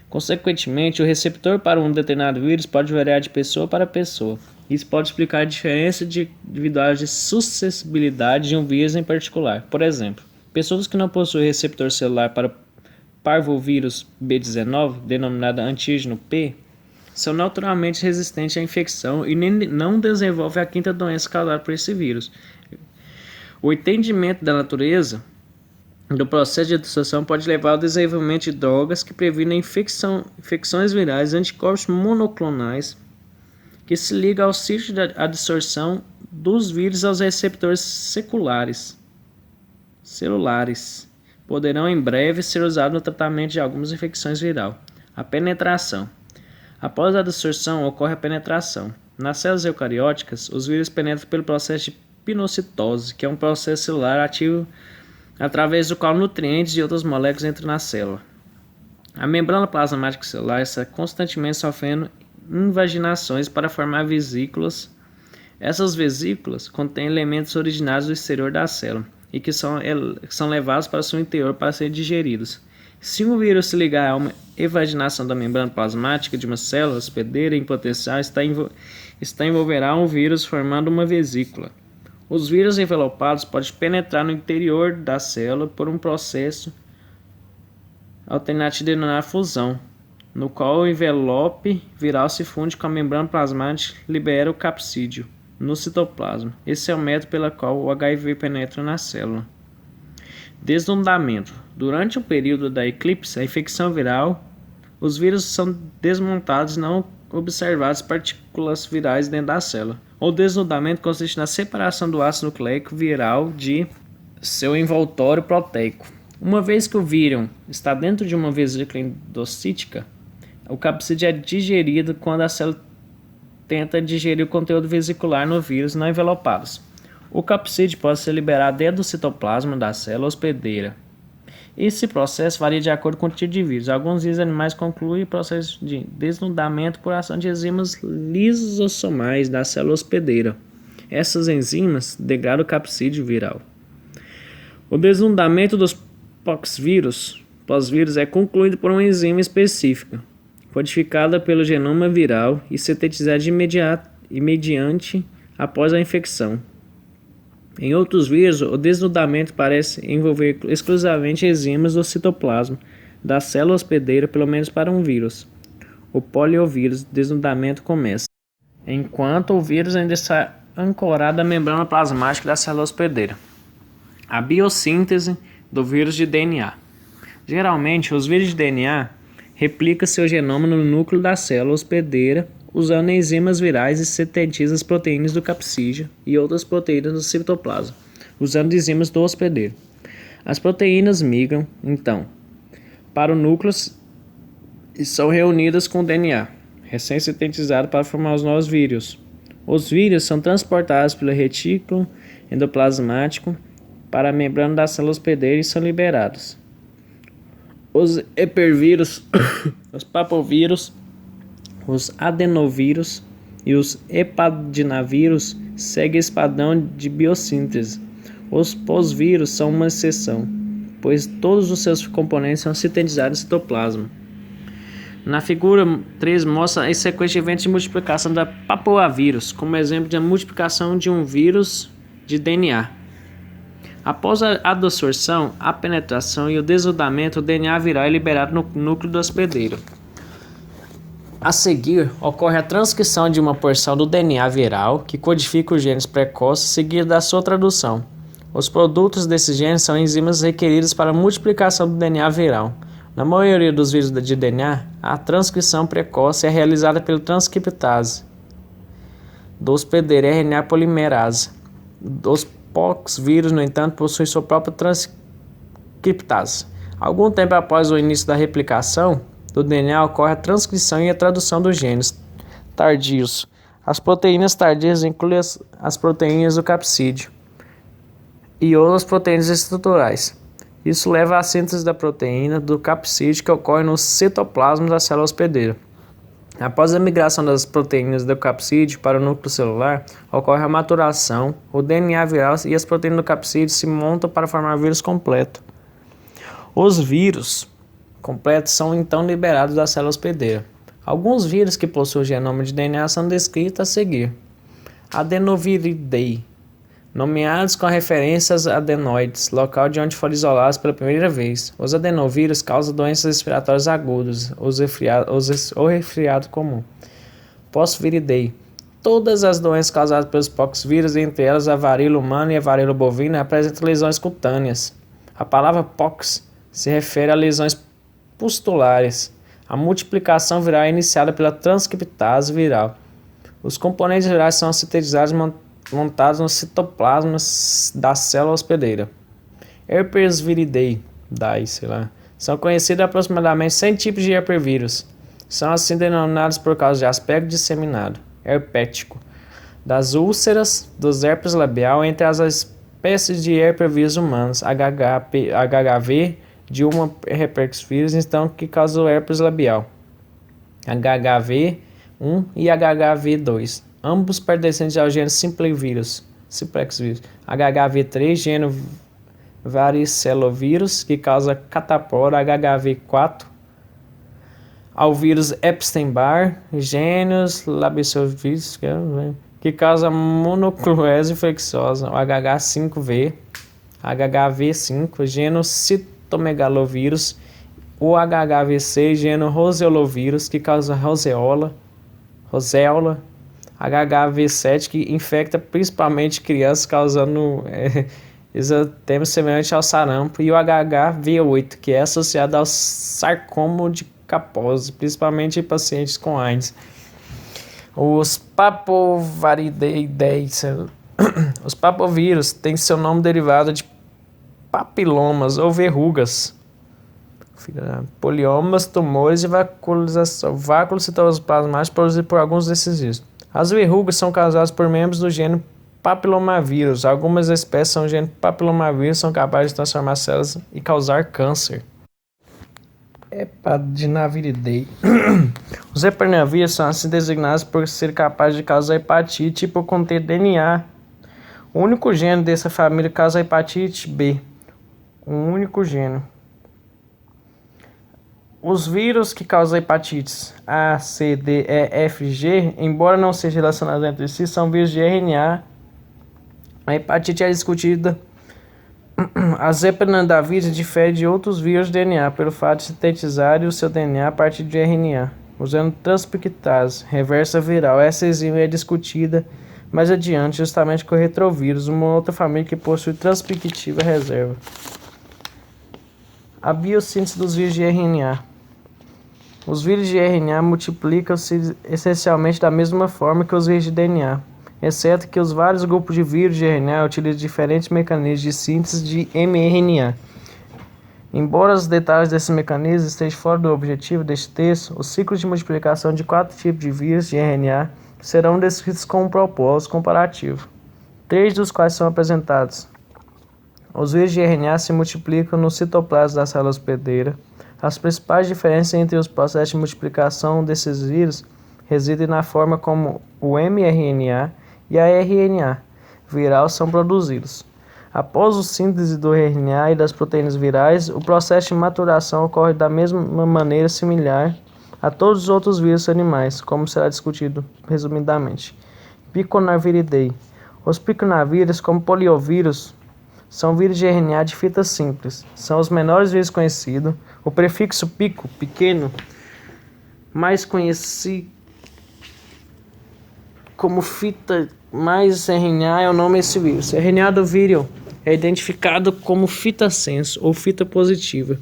Consequentemente, o receptor para um determinado vírus pode variar de pessoa para pessoa. Isso pode explicar a diferença individual de suscetibilidade de um vírus em particular. Por exemplo, pessoas que não possuem receptor celular para parvovírus B19, denominado antígeno P, são naturalmente resistentes à infecção e não desenvolvem a quinta doença causada por esse vírus. O entendimento da natureza do processo de adsorção pode levar ao desenvolvimento de drogas que previnem infecções virais, anticorpos monoclonais, que se ligam ao sítio de adsorção dos vírus aos receptores celulares. Poderão em breve ser usados no tratamento de algumas infecções virais. A penetração. Após a adsorção, ocorre a penetração. Nas células eucarióticas, os vírus penetram pelo processo de pinocitose, que é um processo celular ativo através do qual nutrientes e outras moléculas entram na célula. A membrana plasmática celular está constantemente sofrendo invaginações para formar vesículas. Essas vesículas contêm elementos originários do exterior da célula e que são levados para o seu interior para serem digeridos. Se um vírus se ligar a uma evaginação da membrana plasmática de uma célula hospedeira em potencial, envolverá um vírus formando uma vesícula. Os vírus envelopados podem penetrar no interior da célula por um processo alternativo denominado fusão, no qual o envelope viral se funde com a membrana plasmática e libera o capsídeo no citoplasma. Esse é o método pelo qual o HIV penetra na célula. Desnudamento. Durante o período da eclipse, a infecção viral, os vírus são desmontados e não observadas partículas virais dentro da célula. O desnudamento consiste na separação do ácido nucleico viral de seu envoltório proteico. Uma vez que o vírus está dentro de uma vesícula endocítica, o capsídeo é digerido quando a célula tenta digerir o conteúdo vesicular no vírus não envelopados. O capsídeo pode ser liberado dentro do citoplasma da célula hospedeira. Esse processo varia de acordo com o tipo de vírus. Alguns vírus animais concluem o processo de desnudamento por ação de enzimas lisossomais da célula hospedeira. Essas enzimas degradam o capsídeo viral. O desnudamento dos pós-vírus é concluído por uma enzima específica, codificada pelo genoma viral e sintetizada imediante após a infecção. Em outros vírus, o desnudamento parece envolver exclusivamente enzimas do citoplasma da célula hospedeira, pelo menos para um vírus. O poliovírus, desnudamento começa enquanto o vírus ainda está ancorado à membrana plasmática da célula hospedeira. A biossíntese do vírus de DNA. Geralmente, os vírus de DNA replicam seu genoma no núcleo da célula hospedeira usando enzimas virais e sintetiza as proteínas do capsídeo e outras proteínas do citoplasma, usando enzimas do hospedeiro. As proteínas migram, então, para o núcleo e são reunidas com o DNA, recém-sintetizado para formar os novos vírus. Os vírus são transportados pelo retículo endoplasmático para a membrana da célula hospedeira e são liberados. Os hipervírus, os papovírus, os adenovírus e os hepadinavírus seguem esse padrão de biossíntese. Os posvírus são uma exceção, pois todos os seus componentes são sintetizados no citoplasma. Na figura 3 mostra a sequência de eventos de multiplicação da papoavírus, como exemplo de multiplicação de um vírus de DNA. Após a adsorção, a penetração e o desnudamento, o DNA viral é liberado no núcleo do hospedeiro. A seguir, ocorre a transcrição de uma porção do DNA viral, que codifica os genes precoces, seguida da sua tradução. Os produtos desses genes são enzimas requeridas para a multiplicação do DNA viral. Na maioria dos vírus de DNA, a transcrição precoce é realizada pela transcriptase do hospedeiro RNA polimerase. Os poxvírus, no entanto, possuem sua própria transcriptase. Algum tempo após o início da replicação do DNA, ocorre a transcrição e a tradução dos genes tardios. As proteínas tardias incluem as proteínas do capsídeo e outras proteínas estruturais. Isso leva à síntese da proteína do capsídeo que ocorre no citoplasma da célula hospedeira. Após a migração das proteínas do capsídeo para o núcleo celular, ocorre a maturação, o DNA viral e as proteínas do capsídeo se montam para formar vírus completo. Os vírus completos são então liberados da célula hospedeira. Alguns vírus que possuem o genoma de DNA são descritos a seguir. Adenoviridae, nomeados com referências a adenoides, local de onde foram isolados pela primeira vez. Os adenovírus causam doenças respiratórias agudas, ou resfriado comum. Poxviridae. Todas as doenças causadas pelos poxvírus, entre elas a varíola humana e a varíola bovina, apresentam lesões cutâneas. A palavra pox se refere a lesões pustulares. A multiplicação viral é iniciada pela transcriptase viral. Os componentes virais são sintetizados montados no citoplasma da célula hospedeira. Herpesviridae, são conhecidos aproximadamente 100 tipos de herpesvírus. São assim denominados por causa de aspecto disseminado, herpético, das úlceras, dos herpes labial, entre as espécies de herpesvírus humanos, HHV, de uma herpesvírus, então, que causa o herpes labial, HHV1 e HHV2. Ambos pertencentes ao gênero Simplexvírus, HHV3, gênero Varicelovírus, que causa catapora, HHV4, ao vírus Epstein-Barr, gênero Labicelovírus, que causa monoclonose infecciosa, HH5V, HHV5, gênero Citomegalovírus, o HHV6, gênero Roseolovírus, que causa roseola, HHV7, que infecta principalmente crianças, causando exatemas semelhantes ao sarampo, e o HHV8, que é associado ao sarcoma de Kaposi, principalmente em pacientes com AIDS. Os papoviridae, os papovírus têm seu nome derivado de papilomas ou verrugas, poliomas, tumores e váculos citoplasmáticos produzidos por alguns desses vírus. As verrugas são causadas por membros do gênero papilomavírus. Algumas espécies do gênero papilomavírus são capazes de transformar células e causar câncer. Hepadinaviridae. Os hepadinavírus são assim designados por ser capazes de causar hepatite e por conter DNA. O único gênero dessa família causa hepatite B. Um único gênero. Os vírus que causam hepatites A, C, D, E, F, G, embora não sejam relacionados entre si, são vírus de RNA. A hepatite é discutida. As hepadinavírus diferem de outros vírus de DNA pelo fato de sintetizarem o seu DNA a partir de RNA, usando transcriptase reversa viral. Essa enzima é discutida mais adiante, justamente com o retrovírus, uma outra família que possui transcriptiva reserva. A biossíntese dos vírus de RNA. Os vírus de RNA multiplicam-se essencialmente da mesma forma que os vírus de DNA, exceto que os vários grupos de vírus de RNA utilizam diferentes mecanismos de síntese de mRNA. Embora os detalhes desses mecanismos estejam fora do objetivo deste texto, os ciclos de multiplicação de 4 tipos de vírus de RNA serão descritos com um propósito comparativo, 3 dos quais são apresentados. Os vírus de RNA se multiplicam no citoplasma da célula hospedeira. As principais diferenças entre os processos de multiplicação desses vírus residem na forma como o mRNA e a RNA viral são produzidos. Após a síntese do RNA e das proteínas virais, o processo de maturação ocorre da mesma maneira similar a todos os outros vírus animais, como será discutido resumidamente. Piconaviridae. Os piconavírus, como poliovírus, são vírus de RNA de fita simples. São os menores vírus conhecidos. O prefixo pico, pequeno, mais conhecido como fita mais RNA é o nome desse vírus. RNA do vírus é identificado como fita senso ou fita positiva,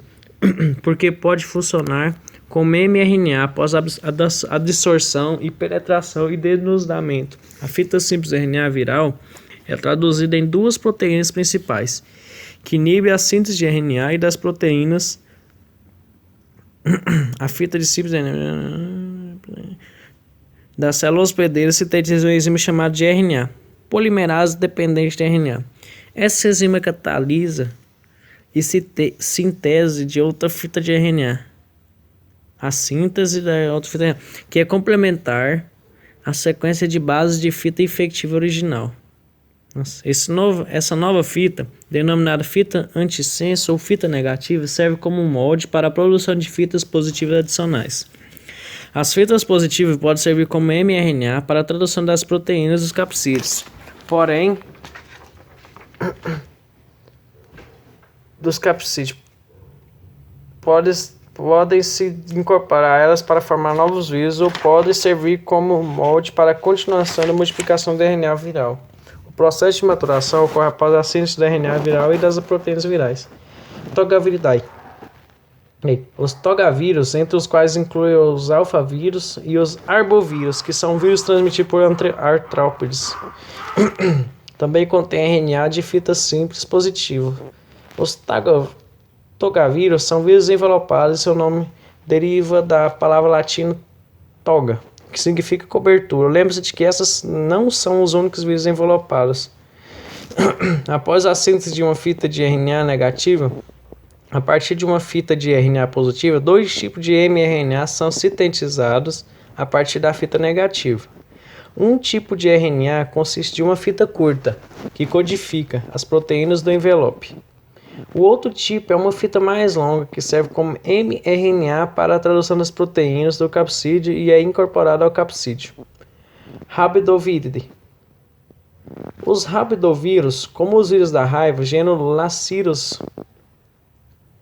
porque pode funcionar como mRNA após a dissorção e penetração e denudamento. A fita simples RNA viral é traduzida em duas proteínas principais, que inibem a síntese de RNA e das proteínas. A fita de simples RNA da célula hospedeira sintetiza um enzima chamado de RNA, polimerase dependente de RNA. Essa enzima catalisa e síntese de outra fita de RNA. A síntese da outra fita de RNA, que é complementar à sequência de bases de fita efetiva original. Essa nova fita, denominada fita antissenso ou fita negativa, serve como um molde para a produção de fitas positivas adicionais. As fitas positivas podem servir como mRNA para a tradução das proteínas dos capsídeos. Porém, dos capsídeos podem se incorporar a elas para formar novos vírus ou podem servir como molde para a continuação da multiplicação do RNA viral. O processo de maturação ocorre após a síntese do RNA viral e das proteínas virais. Togaviridae. Os togavírus, entre os quais incluem os alfavírus e os arbovírus, que são vírus transmitidos por artrópodes. Também contém RNA de fita simples positivo. Os togavírus são vírus envelopados e seu nome deriva da palavra latina toga, que significa cobertura. Lembre-se de que essas não são os únicos vírus envelopados. Após a síntese de uma fita de RNA negativa, a partir de uma fita de RNA positiva, 2 tipos de mRNA são sintetizados a partir da fita negativa. Um tipo de RNA consiste de uma fita curta, que codifica as proteínas do envelope. O outro tipo é uma fita mais longa, que serve como mRNA para a tradução das proteínas do capsídeo e é incorporada ao capsídeo. Rabidoviridae. Os rabidovírus, como os vírus da raiva, gênero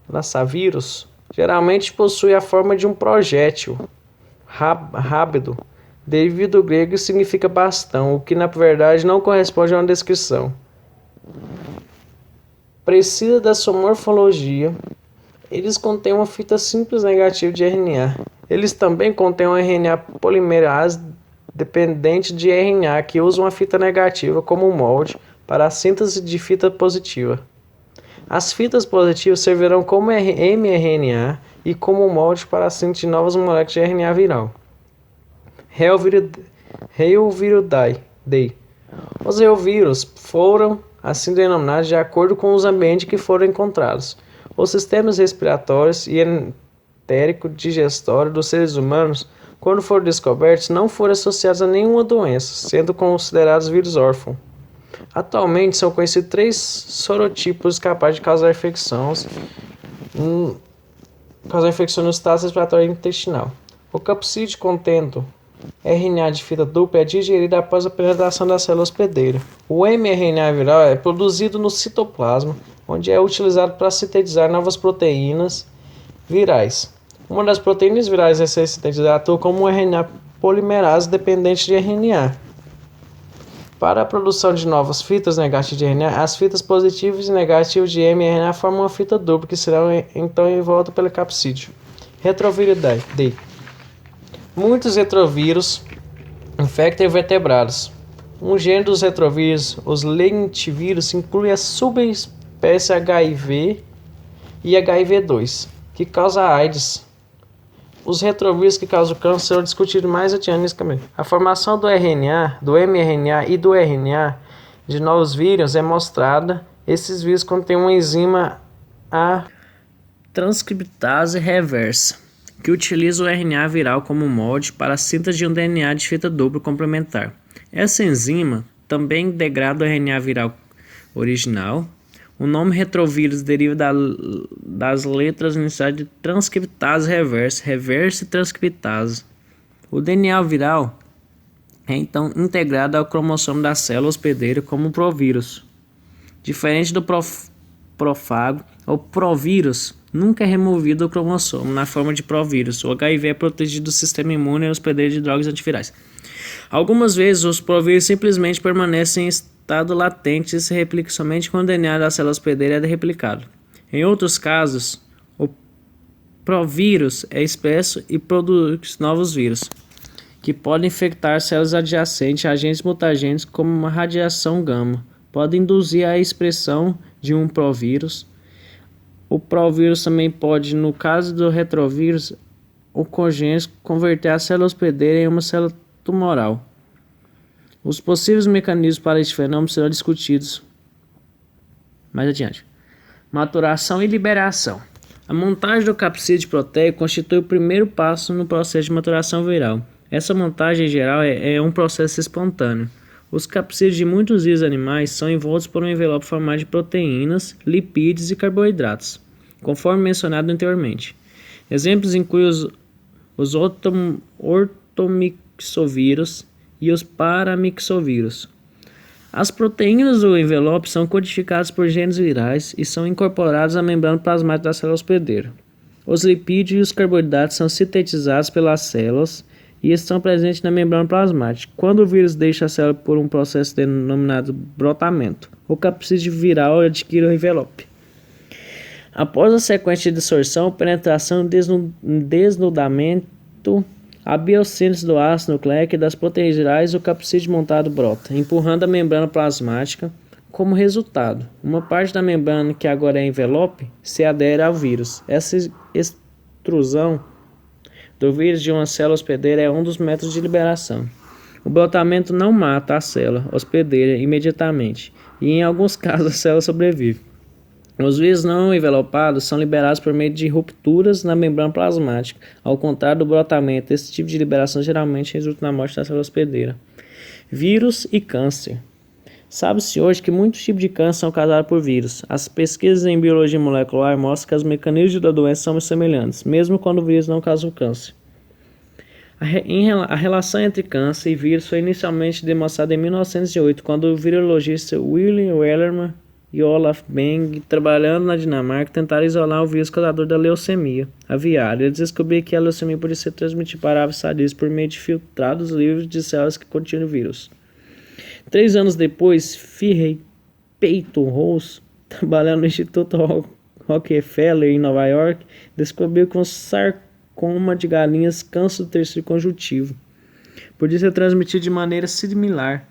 Lassa-vírus, geralmente possuem a forma de um projétil. Rábido, devido do grego, significa bastão, o que na verdade não corresponde a uma descrição. Precisa da sua morfologia. Eles contêm uma fita simples negativa de RNA. Eles também contêm um RNA polimerase dependente de RNA, que usa uma fita negativa como molde para a síntese de fita positiva. As fitas positivas servirão como mRNA e como molde para a síntese de novas moléculas de RNA viral. Reoviridae. Os reovírus foram assim denominados de acordo com os ambientes que foram encontrados. Os sistemas respiratórios e entérico-digestório dos seres humanos, quando foram descobertos, não foram associados a nenhuma doença, sendo considerados vírus órfãos. Atualmente são conhecidos 3 sorotipos capazes de causar infecções no estado respiratório intestinal. O capsídeo contendo RNA de fita dupla é digerido após a penetração da célula hospedeira. O mRNA viral é produzido no citoplasma, onde é utilizado para sintetizar novas proteínas virais. Uma das proteínas virais a ser sintetizada atua como um RNA polimerase dependente de RNA. Para a produção de novas fitas negativas de RNA, as fitas positivas e negativas de mRNA formam uma fita dupla, que será então envolta pelo capsídeo. Retroviridae. Muitos retrovírus infectam invertebrados. Um gênero dos retrovírus, os lentivírus, inclui a subespécie HIV e HIV-2, que causa AIDS. Os retrovírus que causam câncer serão discutidos mais adiante nesse caminho. A formação do RNA, do mRNA e do RNA de novos vírus é mostrada. Esses vírus contêm uma enzima, a transcriptase reversa, que utiliza o RNA viral como molde para a síntese de um DNA de fita dupla complementar. Essa enzima também degrada o RNA viral original. O nome retrovírus deriva das letras iniciais de transcriptase reversa, reverse transcriptase. O DNA viral é então integrado ao cromossomo da célula hospedeira como um provírus. Diferente do prófago, o provírus nunca é removido do cromossomo na forma de provírus. O HIV é protegido do sistema imune e hospedeiro de drogas antivirais. Algumas vezes, os provírus simplesmente permanecem em estado latente e se replicam somente quando o DNA da célula hospedeira é replicado. Em outros casos, o provírus é expresso e produz novos vírus, que podem infectar células adjacentes a agentes mutagênicos como uma radiação gama. Pode induzir a expressão de um provírus. O provírus também pode, no caso do retrovírus, o congênito, converter a célula hospedeira em uma célula tumoral. Os possíveis mecanismos para este fenômeno serão discutidos mais adiante. Maturação e liberação. A montagem do capsídeo proteico constitui o primeiro passo no processo de maturação viral. Essa montagem, em geral, é um processo espontâneo. Os capsídeos de muitos vírus animais são envoltos por um envelope formado de proteínas, lipídios e carboidratos, conforme mencionado anteriormente. Exemplos incluem os ortomixovírus e os paramixovírus. As proteínas do envelope são codificadas por genes virais e são incorporadas à membrana plasmática da célula hospedeira. Os lipídios e os carboidratos são sintetizados pelas células e estão presentes na membrana plasmática. Quando o vírus deixa a célula por um processo denominado brotamento, o capsídeo viral adquire o envelope. Após a sequência de dissorção, penetração e desnudamento, a biossíntese do ácido nucleico e das proteínas virais, o capsídeo montado brota, empurrando a membrana plasmática. Como resultado, uma parte da membrana, que agora é envelope, se adere ao vírus. Essa extrusão do vírus de uma célula hospedeira é um dos métodos de liberação. O brotamento não mata a célula hospedeira imediatamente, e em alguns casos a célula sobrevive. Os vírus não envelopados são liberados por meio de rupturas na membrana plasmática. Ao contrário do brotamento, esse tipo de liberação geralmente resulta na morte da célula hospedeira. Vírus e câncer. Sabe-se hoje que muitos tipos de câncer são causados por vírus. As pesquisas em biologia molecular mostram que os mecanismos da doença são semelhantes, mesmo quando o vírus não causa o câncer. A relação entre câncer e vírus foi inicialmente demonstrada em 1908, quando o virologista William Wellerman e Olaf Beng, trabalhando na Dinamarca, tentaram isolar o vírus causador da leucemia aviária. Eles descobriram que a leucemia podia ser transmitida para aves sadias por meio de filtrados livres de células que continham o vírus. 3 anos depois, Firrey Peyton Rose, trabalhando no Instituto Rockefeller em Nova York, descobriu que um sarcoma de galinhas, câncer do tecido conjuntivo, podia ser transmitido de maneira similar.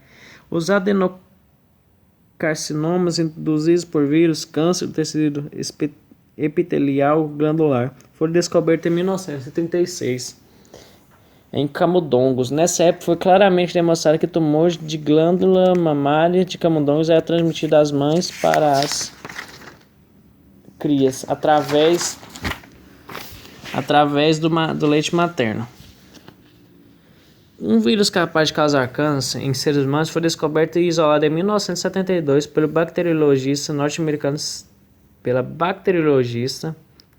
Os adenocarcinomas induzidos por vírus, câncer do tecido epitelial glandular, foram descobertos em 1936. Em camundongos. Nessa época foi claramente demonstrado que tumores de glândula mamária de camundongos eram transmitidos das mães para as crias através do leite materno. Um vírus capaz de causar câncer em seres humanos foi descoberto e isolado em 1972 pela bacteriologista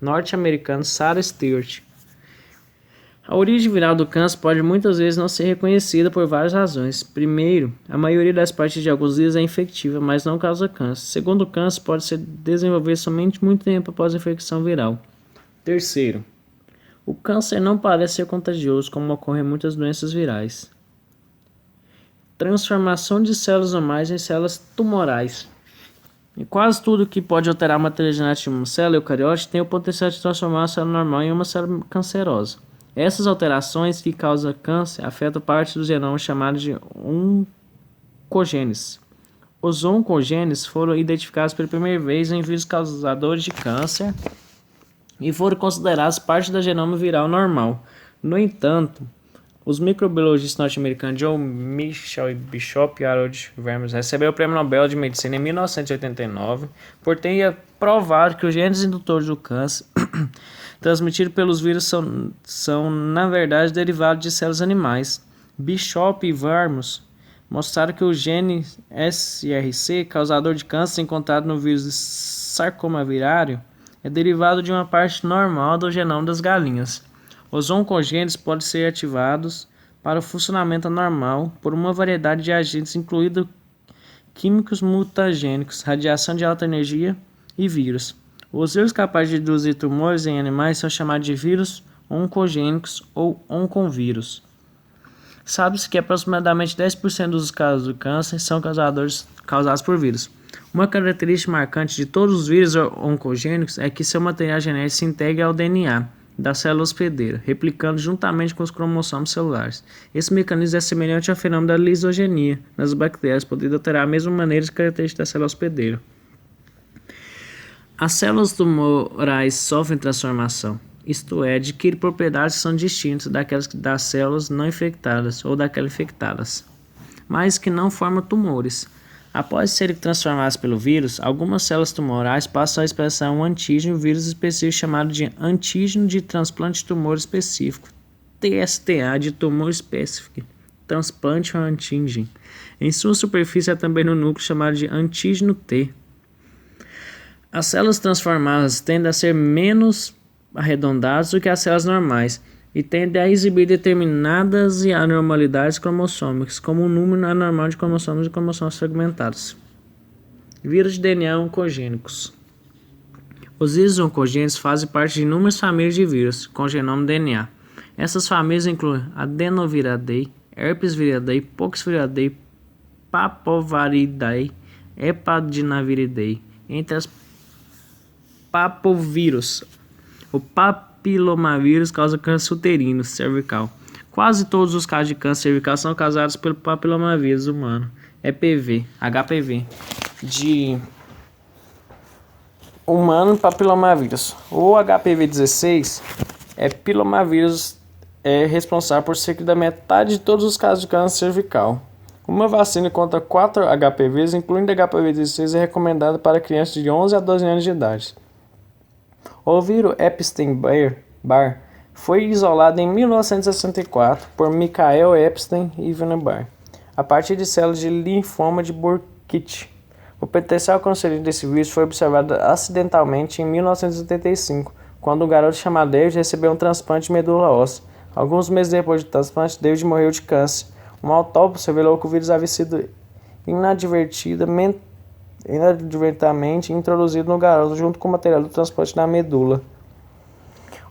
norte-americana Sarah Stewart. A origem viral do câncer pode muitas vezes não ser reconhecida por várias razões. Primeiro, a maioria das partes de alguns vírus é infectiva, mas não causa câncer. Segundo, o câncer pode se desenvolver somente muito tempo após a infecção viral. Terceiro, o câncer não parece ser contagioso, como ocorre em muitas doenças virais. Transformação de células normais em células tumorais. E quase tudo que pode alterar a matéria genética de uma célula eucariótica tem o potencial de transformar uma célula normal em uma célula cancerosa. Essas alterações que causam câncer afetam parte do genoma chamado de oncogenes. Os oncogenes foram identificados pela primeira vez em vírus causadores de câncer e foram considerados parte do genoma viral normal. No entanto, os microbiologistas norte-americanos John Mitchell Bishop e Harold Vermes receberam o Prêmio Nobel de Medicina em 1989 por ter provado que os genes indutores do câncer transmitidos pelos vírus são na verdade derivados de células animais. Bishop e Vermes mostraram que o gene SRC, causador de câncer encontrado no vírus de sarcoma virário, é derivado de uma parte normal do genoma das galinhas. Os oncogenes podem ser ativados para o funcionamento anormal por uma variedade de agentes, incluindo químicos mutagênicos, radiação de alta energia e vírus. Os vírus capazes de induzir tumores em animais são chamados de vírus oncogênicos ou onconvírus. Sabe-se que aproximadamente 10% dos casos do câncer são causados por vírus. Uma característica marcante de todos os vírus oncogênicos é que seu material genético se integra ao DNA da célula hospedeira, replicando juntamente com os cromossomos celulares. Esse mecanismo é semelhante ao fenômeno da lisogenia nas bactérias, podendo alterar a mesma maneira de característica da célula hospedeira. As células tumorais sofrem transformação, isto é, adquirem propriedades que são distintas daquelas das células não infectadas ou daquelas infectadas, mas que não formam tumores. Após serem transformadas pelo vírus, algumas células tumorais passam a expressar um antígeno vírus específico chamado de antígeno de transplante de tumor específico, TSTA, de tumor specific transplante antigen. Em sua superfície há também no núcleo chamado de antígeno T. As células transformadas tendem a ser menos arredondadas do que as células normais e tendem a exibir determinadas anormalidades cromossômicas, como o número anormal de cromossomos e cromossomos fragmentados. Vírus de DNA oncogênicos. Os vírus oncogênicos fazem parte de inúmeras famílias de vírus com genoma DNA. Essas famílias incluem Adenoviridae, Herpes viridae, Pox viridae, Papoviridae, Hepadinaviridae, entre as papovírus. O papilomavírus causa câncer uterino cervical. Quase todos os casos de câncer cervical são causados pelo papilomavírus humano, HPV, de humano papilomavírus. O HPV-16 papilomavírus é responsável por cerca da metade de todos os casos de câncer cervical. Uma vacina contra 4 HPVs, incluindo HPV-16, é recomendada para crianças de 11 a 12 anos de idade. O vírus Epstein-Barr foi isolado em 1964 por Michael Epstein e Ivana Barr, a partir de células de linfoma de Burkitt. O potencial cancerígeno desse vírus foi observado acidentalmente em 1985, quando um garoto chamado David recebeu um transplante de medula óssea. Alguns meses depois do transplante, David morreu de câncer. Uma autópsia revelou que o vírus havia sido inadvertidamente introduzido no garoto junto com o material do transplante da medula.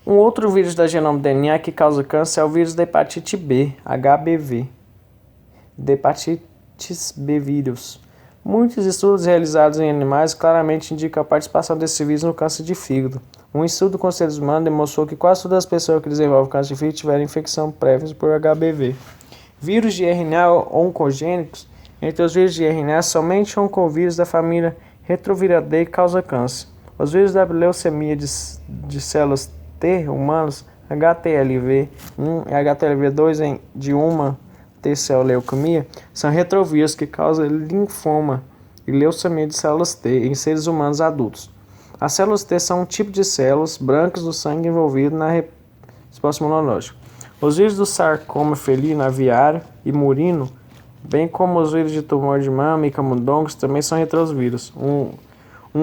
Um outro vírus da genoma DNA que causa câncer é o vírus da hepatite B, HBV, da hepatitis B vírus. Muitos estudos realizados em animais claramente indicam a participação desse vírus no câncer de fígado. Um estudo com seres humanos demonstrou que quase todas as pessoas que desenvolvem câncer de fígado tiveram infecção prévia por HBV. Vírus de RNA oncogênicos. Entre os vírus de RNA, somente o oncovírus da família Retroviridae causa câncer. Os vírus da leucemia de células T humanos, HTLV1 e HTLV2 de uma T-cell leucemia, são retrovírus que causam linfoma e leucemia de células T em seres humanos adultos. As células T são um tipo de células brancas do sangue envolvido na resposta imunológica. Os vírus do sarcoma felino, aviário e murino, bem como os vírus de tumor de mama e camundongos, também são retrovírus. Um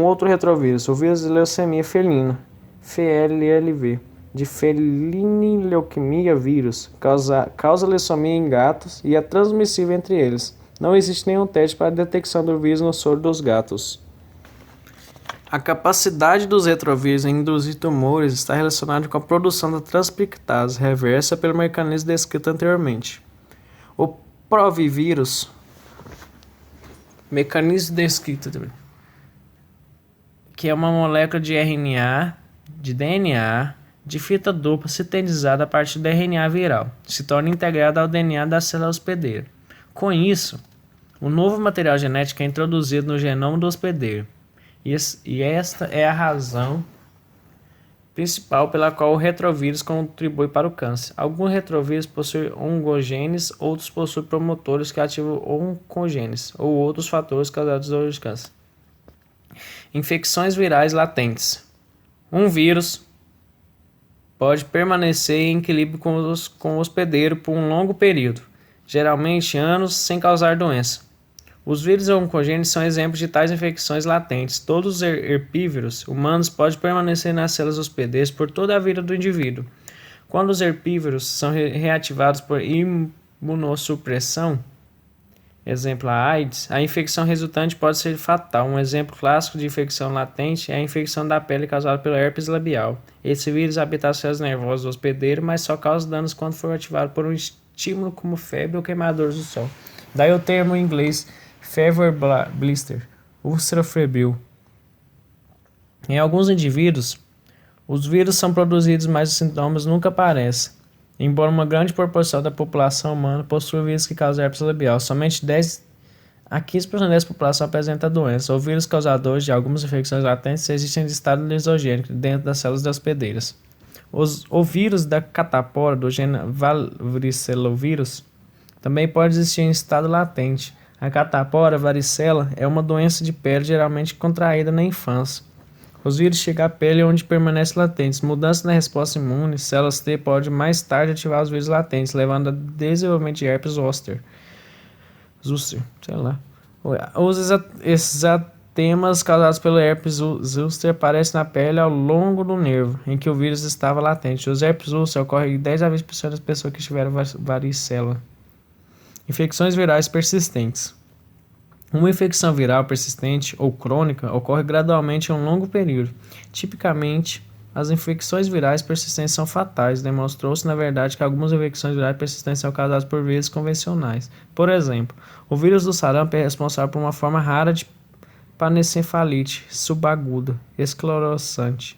outro retrovírus, o vírus de leucemia felina, FLLV, de felinileuquimia vírus, causa leucemia em gatos e é transmissível entre eles. Não existe nenhum teste para a detecção do vírus no soro dos gatos. A capacidade dos retrovírus em induzir tumores está relacionada com a produção da transcriptase reversa pelo mecanismo descrito anteriormente. O provivírus, mecanismo descrito também, que é uma molécula de RNA, de DNA, de fita dupla sintetizada a partir do RNA viral, se torna integrado ao DNA da célula hospedeira. Com isso, um novo material genético é introduzido no genoma do hospedeiro, e esta é a razão principal pela qual o retrovírus contribui para o câncer. Alguns retrovírus possuem oncogenes, outros possuem promotores que ativam oncogenes ou outros fatores causadores de câncer. Infecções virais latentes. Um vírus pode permanecer em equilíbrio com o hospedeiro por um longo período, geralmente anos, sem causar doença. Os vírus oncogênicos são exemplos de tais infecções latentes. Todos os herpívoros humanos podem permanecer nas células hospedeiras por toda a vida do indivíduo. Quando os herpívoros são reativados por imunossupressão, exemplo a AIDS, a infecção resultante pode ser fatal. Um exemplo clássico de infecção latente é a infecção da pele causada pelo herpes labial. Esse vírus habita as células nervosas do hospedeiro, mas só causa danos quando for ativado por um estímulo como febre ou queimadores do sol. Daí o termo em inglês fever blister, úlcera febril. Em alguns indivíduos, os vírus são produzidos, mas os sintomas nunca aparecem. Embora uma grande proporção da população humana possua vírus que causam herpes labial, somente 10 a 15% da população apresenta a doença. Os vírus causadores de algumas infecções latentes existem em estado lisogênico dentro das células hospedeiras. O vírus da catapora, do gênero varicelovírus, também pode existir em estado latente. A catapora varicela é uma doença de pele geralmente contraída na infância. Os vírus chegam à pele onde permanecem latentes. Mudança na resposta imune, células T podem mais tarde ativar os vírus latentes, levando ao desenvolvimento de herpes zoster. Os exantemas causados pelo herpes zoster aparecem na pele ao longo do nervo em que o vírus estava latente. Os herpes zoster ocorrem em 10 a 20% das pessoas que tiveram varicela. Infecções virais persistentes. Uma infecção viral persistente ou crônica ocorre gradualmente em um longo período. Tipicamente, as infecções virais persistentes são fatais. Demonstrou-se, na verdade, que algumas infecções virais persistentes são causadas por vírus convencionais. Por exemplo, o vírus do sarampo é responsável por uma forma rara de panencefalite subaguda esclerosante.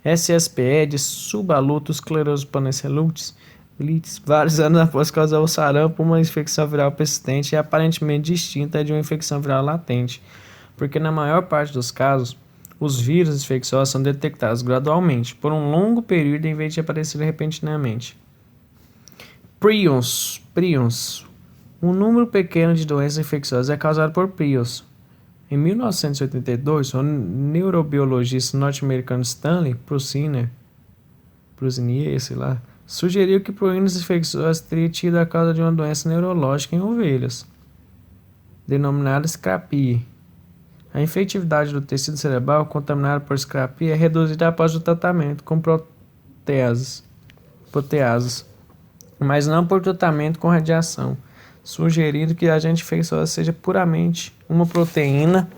SSPE de subaluto esclerose panencefalitis. Vários anos após causar o sarampo, uma infecção viral persistente é aparentemente distinta de uma infecção viral latente, porque na maior parte dos casos, os vírus infecciosos são detectados gradualmente, por um longo período em vez de aparecer repentinamente. Prions. Um número pequeno de doenças infecciosas é causado por prions. Em 1982, o neurobiologista norte-americano Stanley Prusiner, sugeriu que prions infecciosas teriam tido a causa de uma doença neurológica em ovelhas, denominada Scrapie. A infectividade do tecido cerebral contaminado por Scrapie é reduzida após o tratamento com proteases, mas não por tratamento com radiação, sugerindo que a agente infeccioso seja puramente uma proteína.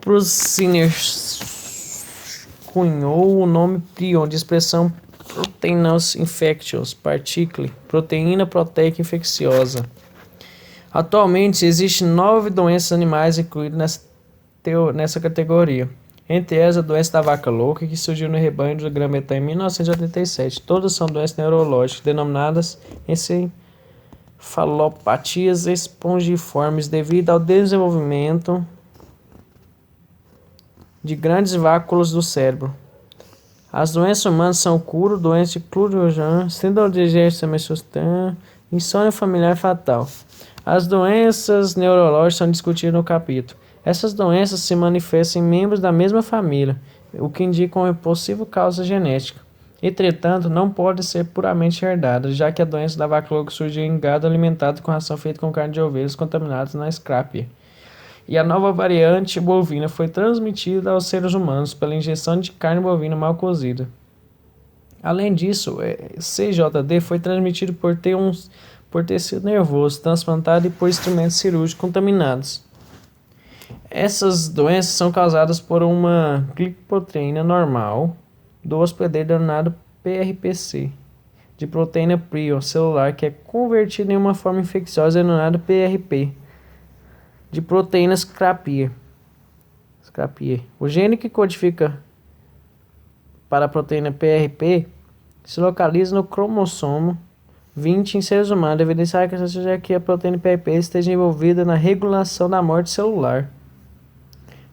Prusiner cunhou o nome prion de expressão Proteinous infectious particle, proteína proteica infecciosa. Atualmente, existem 9 doenças animais incluídas nessa categoria. Entre elas, a doença da vaca louca, que surgiu no rebanho do Grã-Bretanha em 1987. Todas são doenças neurológicas, denominadas encefalopatias espongiformes, devido ao desenvolvimento de grandes váculos do cérebro. As doenças humanas são curo, doença de Cloonan, síndrome de Gerson-Messustan, insônia familiar fatal. As doenças neurológicas são discutidas no capítulo. Essas doenças se manifestam em membros da mesma família, o que indica uma possível causa genética. Entretanto, não pode ser puramente herdada, já que a doença da vaca louca surgiu em gado alimentado com ração feita com carne de ovelhas contaminadas na Scrapie. E a nova variante bovina foi transmitida aos seres humanos pela injeção de carne bovina mal cozida. Além disso, CJD foi transmitido por tecido nervoso transplantado e por instrumentos cirúrgicos contaminados. Essas doenças são causadas por uma glicoproteína normal do hospedeiro denominado PRPC, de proteína prion celular, que é convertida em uma forma infecciosa denominada PRP, de proteínas Scrapie. O gene que codifica para a proteína PRP se localiza no cromossomo 20 em seres humanos, evidenciar que a proteína PRP esteja envolvida na regulação da morte celular.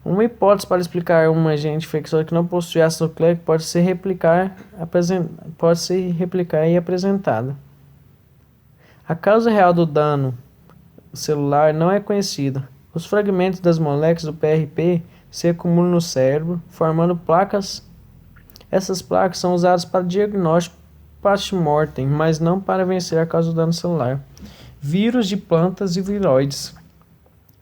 Uma hipótese para explicar um agente infeccioso que não possui ácido nucleico pode se replicar e apresentada. A causa real do dano celular não é conhecida. Os fragmentos das moléculas do PRP se acumulam no cérebro, formando placas. Essas placas são usadas para diagnóstico post-mortem, mas não para vencer a causa do dano celular. Vírus de plantas e viroides.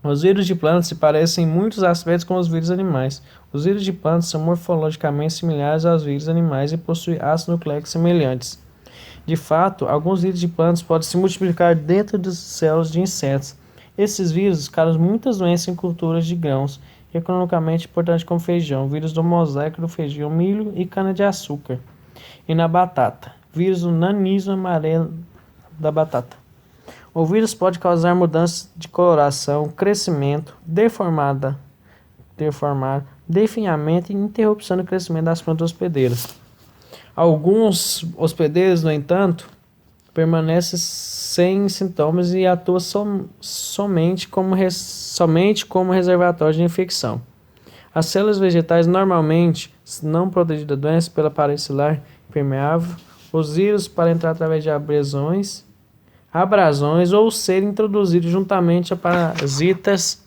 Os vírus de plantas se parecem em muitos aspectos com os vírus animais. Os vírus de plantas são morfologicamente similares aos vírus animais e possuem ácidos nucleicos semelhantes. De fato, alguns vírus de plantas podem se multiplicar dentro das células de insetos. Esses vírus causam muitas doenças em culturas de grãos, economicamente importantes como feijão, vírus do mosaico do feijão, milho e cana-de-açúcar. E na batata, vírus do nanismo amarelo da batata. O vírus pode causar mudanças de coloração, crescimento, definhamento e interrupção do crescimento das plantas hospedeiras. Alguns hospedeiros, no entanto, permanecem sem sintomas e atuam somente como reservatório de infecção. As células vegetais normalmente não protegidas da doença pela parede celular impermeável, os vírus para entrar através de abrasões ou serem introduzidos juntamente a parasitas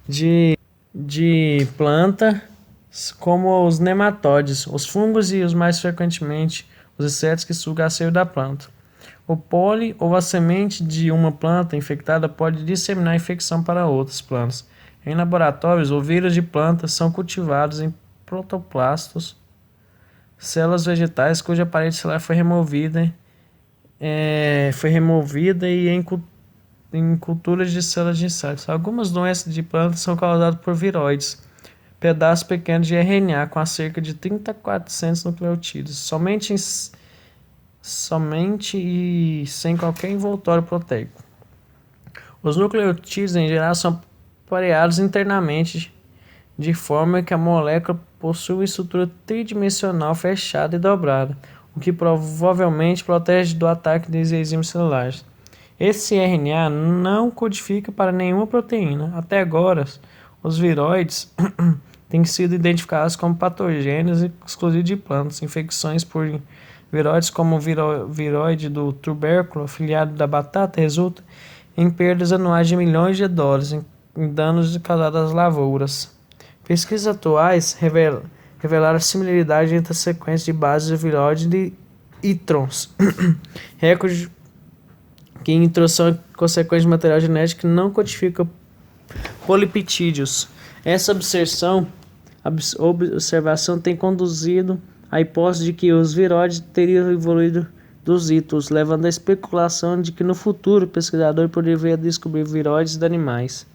de planta, como os nematóides, os fungos e, mais frequentemente, os insetos que sugam a seiva da planta. O pólen ou a semente de uma planta infectada pode disseminar a infecção para outras plantas. Em laboratórios, os vírus de plantas são cultivados em protoplastos, células vegetais cuja parede celular foi removida e em culturas de células de insetos. Algumas doenças de plantas são causadas por viroides, pedaços pequenos de RNA com cerca de 30 a 400 nucleotídeos, somente e sem qualquer envoltório proteico. Os nucleotídeos em geral são pareados internamente, de forma que a molécula possui uma estrutura tridimensional fechada e dobrada, o que provavelmente protege do ataque dos enzimas celulares. Esse RNA não codifica para nenhuma proteína. Até agora, os viroides têm sido identificados como patogênios exclusivos de plantas. Infecções por viroides, como o viroide do tubérculo, afiliado da batata, resultam em perdas anuais de milhões de dólares em danos causados às lavouras. Pesquisas atuais revelaram a similaridade entre as sequências de bases de viroide de introns, recorde que introdução é consequência de material genético que não codifica polipeptídeos. Essa observação tem conduzido à hipótese de que os viroides teriam evoluído dos introns, levando à especulação de que no futuro o pesquisador poderia descobrir viroides de animais.